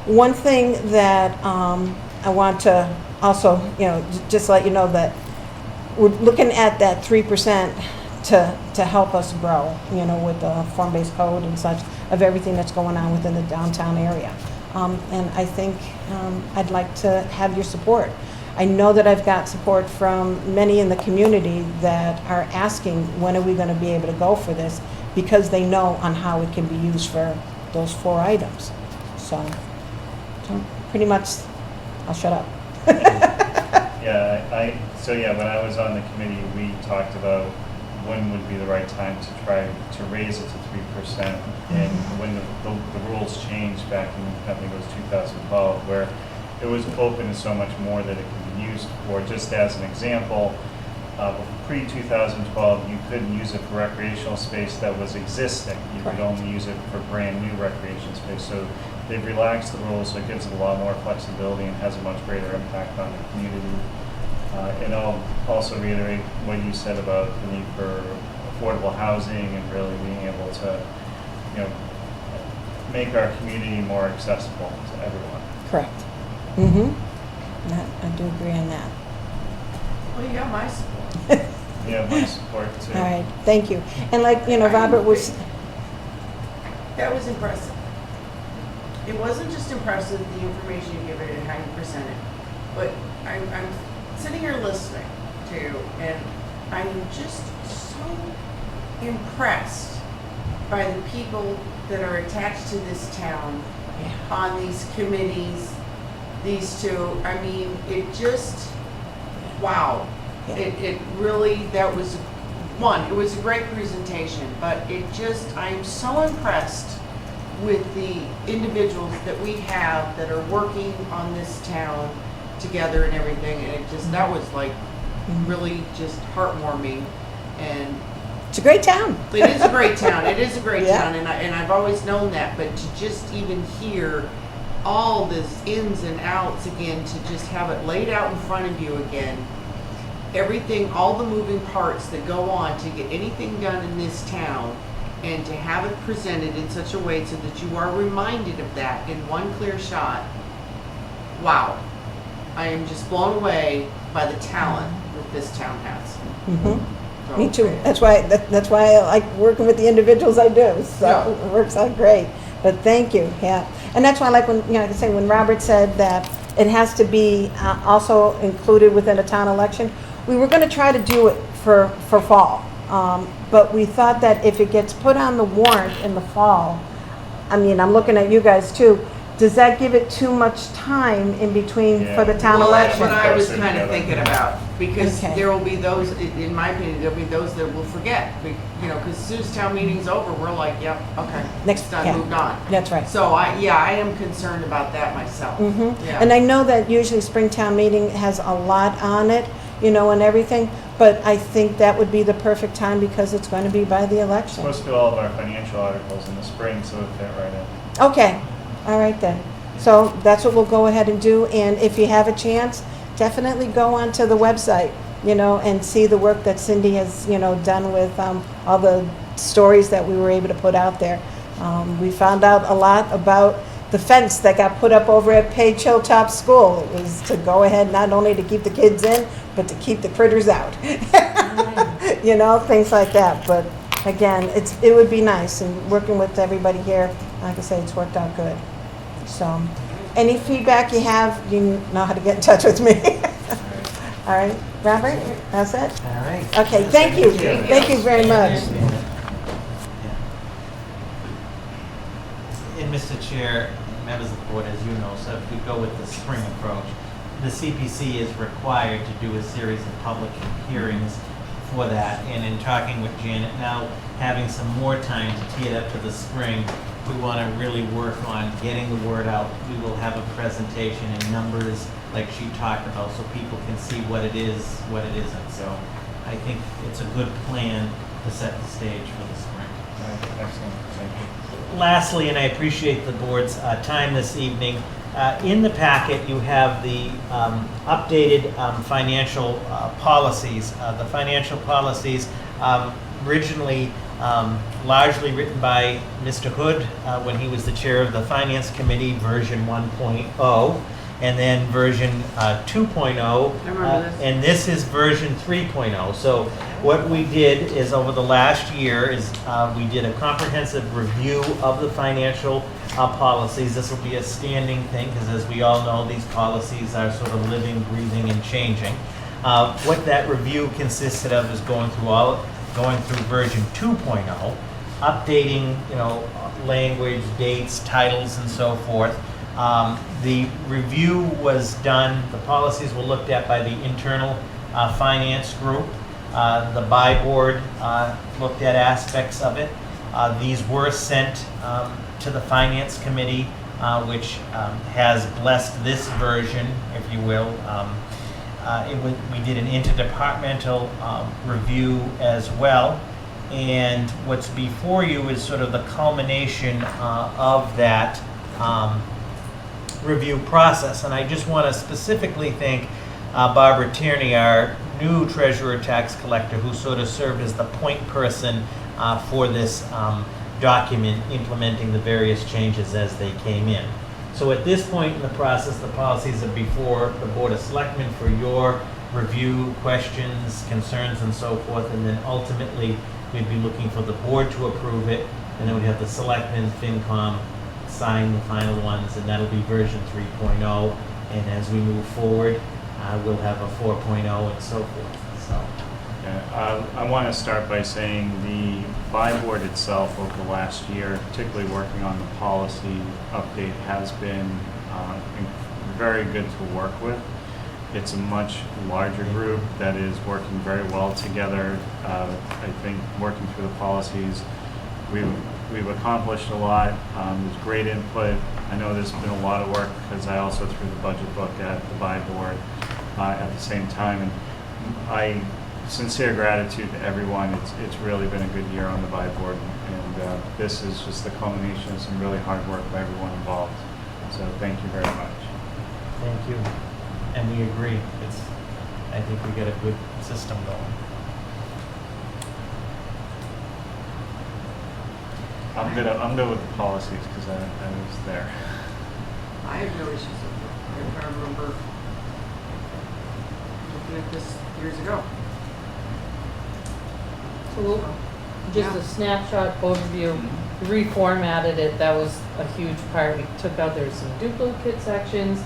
One thing that I want to also, you know, just let you know that we're looking at that 3% to help us grow, you know, with the form-based code and such, of everything that's going on within the downtown area. And I think I'd like to have your support. I know that I've got support from many in the community that are asking, when are we going to be able to go for this? Because they know on how it can be used for those 4 items. So pretty much, I'll shut up. Yeah, so yeah, when I was on the committee, we talked about when would be the right time to try to raise it to 3%. And when the rules changed back in, I think it was 2012, where it was open to so much more that it could be used for. Just as an example, pre-2012, you couldn't use it for recreational space that was existing. You could only use it for brand new recreation space. So they've relaxed the rules, so it gives it a lot more flexibility and has a much greater impact on the community. And I'll also reiterate what you said about the need for affordable housing and really being able to, you know, make our community more accessible to everyone. Correct. I do agree on that. Well, you got my support. You have my support too. All right, thank you. And like, you know, Robert was, That was impressive. It wasn't just impressive, the information you give it and how you present it, but I'm sitting here listening to you, and I'm just so impressed by the people that are attached to this town on these committees, these two. I mean, it just, wow. It really, that was, one, it was a great presentation, but it just, I'm so impressed with the individuals that we have that are working on this town together and everything, and it just, that was like really just heartwarming. And it's a great town. It is a great town. It is a great Yeah. town, and I've always known that. But to just even hear all this ins and outs again, to just have it laid out in front of you again, everything, all the moving parts that go on to get anything done in this town, and to have it presented in such a way so that you are reminded of that in one clear shot. Wow. I am just blown away by the talent that this town has. So, me too. That's why I like working with the individuals I do. So it works out great. But thank you. Yeah, and that's why I like when, you know, like I say, when Robert said that it has to be also included within a town election. We were going to try to do it for fall, but we thought that if it gets put on the warrant in the fall, I mean, I'm looking at you guys too. Does that give it too much time in between for the town Well, election? that's what I was kind of thinking about, because Okay. there will be those, in my opinion, there'll be those that will forget, you know, because as soon as town meeting's over, we're like, yep, okay, Next, done, yeah. moved on. That's right. So I am concerned about that myself. Yeah. And I know that usually Springtown meeting has a lot on it, you know, and everything, but I think that would be the perfect time because it's going to be by the We're election. supposed to do all of our financial articles in the spring, so it fit right in. Okay, all right then. So that's what we'll go ahead and do, and if you have a chance, definitely go onto the website, you know, and see the work that Cindy has, you know, done with all the stories that we were able to put out there. We found out a lot about the fence that got put up over at Page Hilltop School. It was to go ahead not only to keep the kids in, but to keep the critters out. You know, things like that. But again, it would be nice, and working with everybody here, like I say, it's worked out good. So, any feedback you have, you know how to get in touch with me. All right, Robert, that's it? All right. Okay, thank you. Thank you very much. And Mr. Chair, members of the board, as you know, so if we go with the spring approach, the CPC is required to do a series of public hearings for that. And in talking with Janet now, having some more time to tee it up to the spring, we want to really work on getting the word out. We will have a presentation and numbers like she talked about so people can see what it is, what it isn't. So I think it's a good plan to set the stage for the spring. Excellent, thank you. Lastly, and I appreciate the board's time this evening, in the packet you have the updated financial policies. The financial policies originally largely written by Mr. Hood when he was the chair of the Finance Committee, version 1.0, and then version 2.0. I remember this. And this is version 3.0. So what we did is over the last year is we did a comprehensive review of the financial policies. This will be a standing thing because, as we all know, these policies are sort of living, breathing, and changing. What that review consisted of is going through version 2.0, updating, language, dates, titles, and so forth. The review was done, the policies were looked at by the internal finance group. The buy board looked at aspects of it. These were sent to the finance committee, which has blessed this version, if you will. We did an interdepartmental review as well. And what's before you is sort of the culmination of that review process. And I just want to specifically thank Barbara Tierney, our new treasurer tax collector, who sort of served as the point person for this document, implementing the various changes as they came in. So at this point in the process, the policies are before the Board of Selectmen for your review, questions, concerns, and so forth. And then ultimately, we'd be looking for the board to approve it. And then we'd have the Selectmen, FinCom, sign the final ones, and that'll be version 3.0. And as we move forward, we'll have a 4.0 and so forth. So. Yeah, I want to start by saying the buy board itself over the last year, particularly working on the policy update, has been very good to work with. It's a much larger group that is working very well together. I think working through the policies, we've accomplished a lot. There's great input. I know there's been a lot of work because I also threw the budget book at the buy board at the same time. And sincere gratitude to everyone. It's really been a good year on the buy board, and this is just the culmination of some really hard work by everyone involved. So thank you very much. Thank you. And we agree. I think we got a good system going. I'm good with the policies because I was there. I have no issues with it. I remember looking at this years ago. So just a snapshot overview, reformatted it. That was a huge part. We took out, there was some duplicate sections.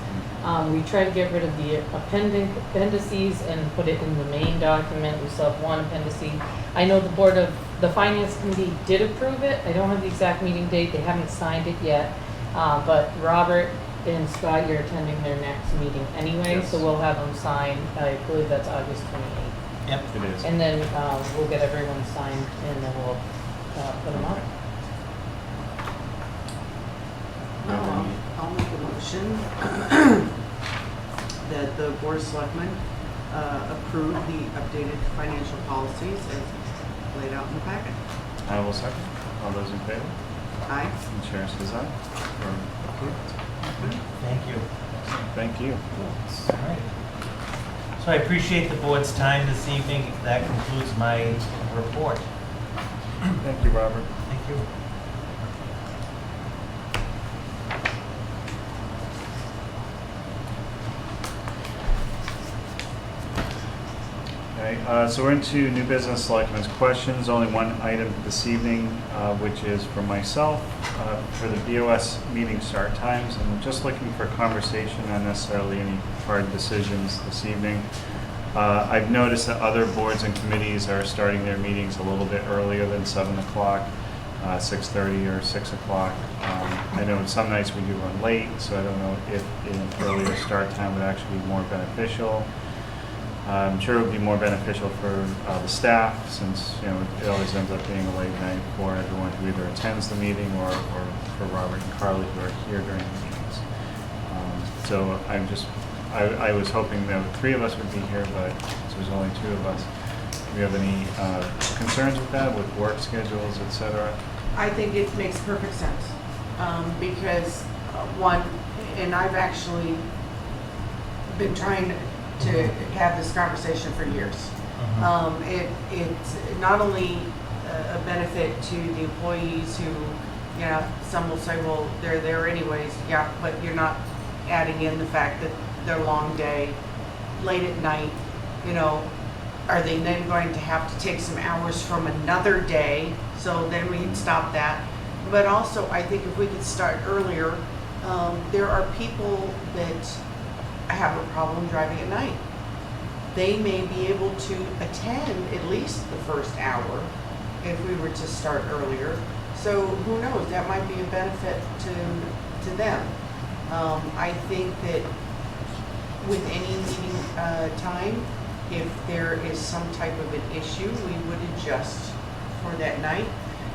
We tried to get rid of the appendices and put it in the main document. We still have one appendice. I know the Finance Committee did approve it. I don't have the exact meeting date. They haven't signed it yet. But Robert and Scott, you're attending their next meeting anyway, Yes. so we'll have them sign. I believe that's August 28th. Yep. It is. And then we'll get everyone signed and then we'll put them on. I'll make a motion that the Board of Selectmen approve the updated financial policies as laid out in the packet. I will second. All those in favor? Aye. And Chair says aye. We're approved. Thank you. Thank you. All right. So I appreciate the board's time this evening. That concludes my report. Thank you, Robert. Thank you. Okay, so we're into new business selectmen's questions. Only one item this evening, which is for myself, for the BOS meeting start times. I'm just looking for conversation, not necessarily any hard decisions this evening. I've noticed that other boards and committees are starting their meetings a little bit earlier than 7 o'clock, 6:30 or 6 o'clock. I know some nights we do run late, so I don't know if an earlier start time would actually be more beneficial. I'm sure it would be more beneficial for the staff, since it always ends up being a late night for everyone who either attends the meeting or for Robert and Carly who are here during the meetings. So I was hoping that 3 of us would be here, but there's only 2 of us. Do you have any concerns with that, with work schedules, et cetera? I think it makes perfect sense, because, one, and I've actually been trying to have this conversation for years. It's not only a benefit to the employees who, you know, some will say, well, they're there anyways, yeah, but you're not adding in the fact that their long day, late at night, you know, are they then going to have to take some hours from another day? So then we can stop that. But also, I think if we could start earlier, there are people that have a problem driving at night. They may be able to attend at least the first hour if we were to start earlier. So who knows, that might be a benefit to them. I think that with any meeting time, if there is some type of an issue, we would adjust for that night.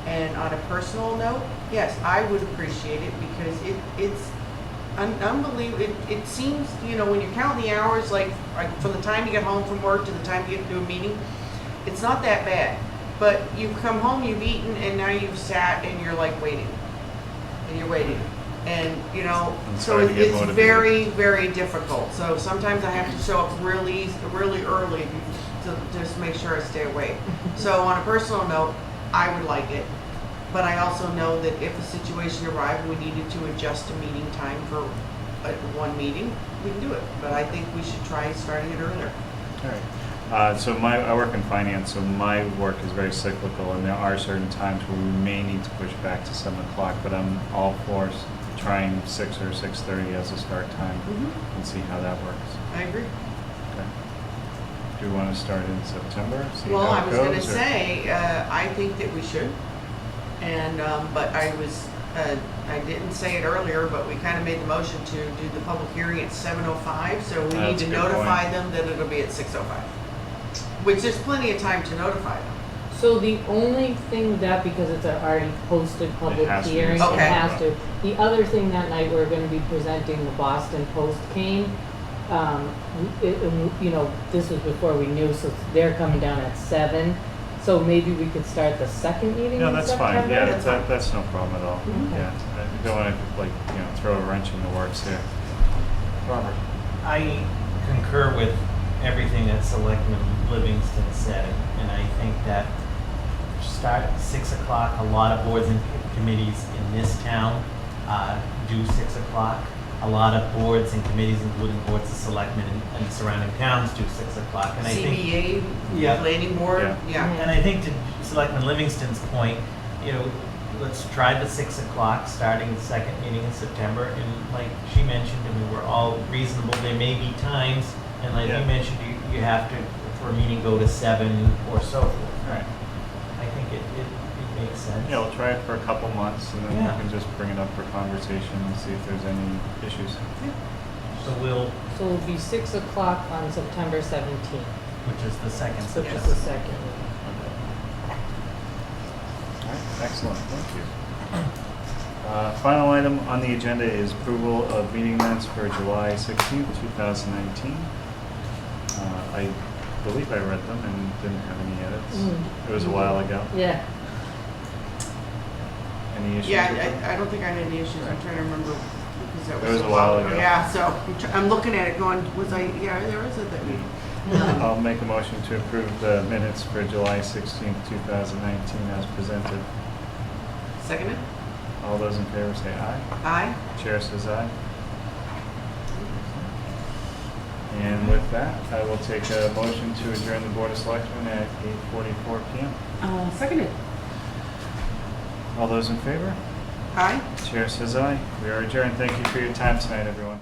And on a personal note, yes, I would appreciate it because it's unbelievable. It seems, you know, when you count the hours, like from the time you get home from work to the time you get to a meeting, it's not that bad. But you come home, you've eaten, and now you've sat and you're like waiting. And you're waiting. And, you know, so it's very, very difficult. So sometimes I have to show up really, really early to just make sure I stay awake. So on a personal note, I would like it. But I also know that if a situation arrived, we needed to adjust a meeting time for one meeting, we can do it. But I think we should try starting it earlier. All right. So I work in finance, so my work is very cyclical, and there are certain times where we may need to push back to 7 o'clock, but I'm all for trying 6 or 6:30 as a start time and see how that works. I agree. Okay. Do you want to start in September? See Well, how I it was going to goes, or- say, I think that we should. And, but I didn't say it earlier, but we kind of made the motion to do the public hearing at 7:05, so we need That's to a good notify point. them that it'll be at 6:05. Which there's plenty of time to notify them. So the only thing with that, because it's an already posted public has to be hearing, it Okay. has to. The other thing that night, we're gonna be presenting the Boston Post cane. You know, this was before we knew, so they're coming down at 7. So maybe we could start the second meeting No, in that's September? fine. Yeah, That's fine. that's no problem at all. Okay. Yeah, I don't want to throw a wrench in the works here. Robert. I concur with everything that Selectman Livingston said, and I think that start at 6 o'clock. A lot of boards and committees in this town do 6 o'clock. A lot of boards and committees, including boards of selectmen and surrounding towns, do 6 o'clock. And I think, CBA, Yeah. planning board, yeah. and I think to Selectman Livingston's point, you know, let's try the 6 o'clock, starting the second meeting in September. And like she mentioned, I mean, we're all reasonable. There may be times, and like Yeah. you mentioned, you have to, for a meeting, go to 7 or so forth. All right. I think it makes sense. Yeah, we'll try it for a couple months, and then Yeah. we can just bring it up for conversation and see if there's any issues. So we'll, So it'll be 6 o'clock on September 17th, which is the second which is September. the second. All right, excellent, thank you. Final item on the agenda is approval of meeting minutes for July 16th, 2019. I believe I read them and didn't have any edits. It was a while ago. Yeah. Any issues? Yeah, with them? I don't think I had any issues. I'm trying to remember because that It was so a while long ago. Yeah, so I'm looking at it going, yeah, there was a that meeting. I'll make a motion to approve the minutes for July 16th, 2019 as presented. Seconded? All those in favor say aye. Aye. Chair says aye. And with that, I will take a motion to adjourn the Board of Selectmen at 8:44 p.m. Seconded. All those in favor? Aye. Chair says aye. We are adjourned. Thank you for your time tonight, everyone.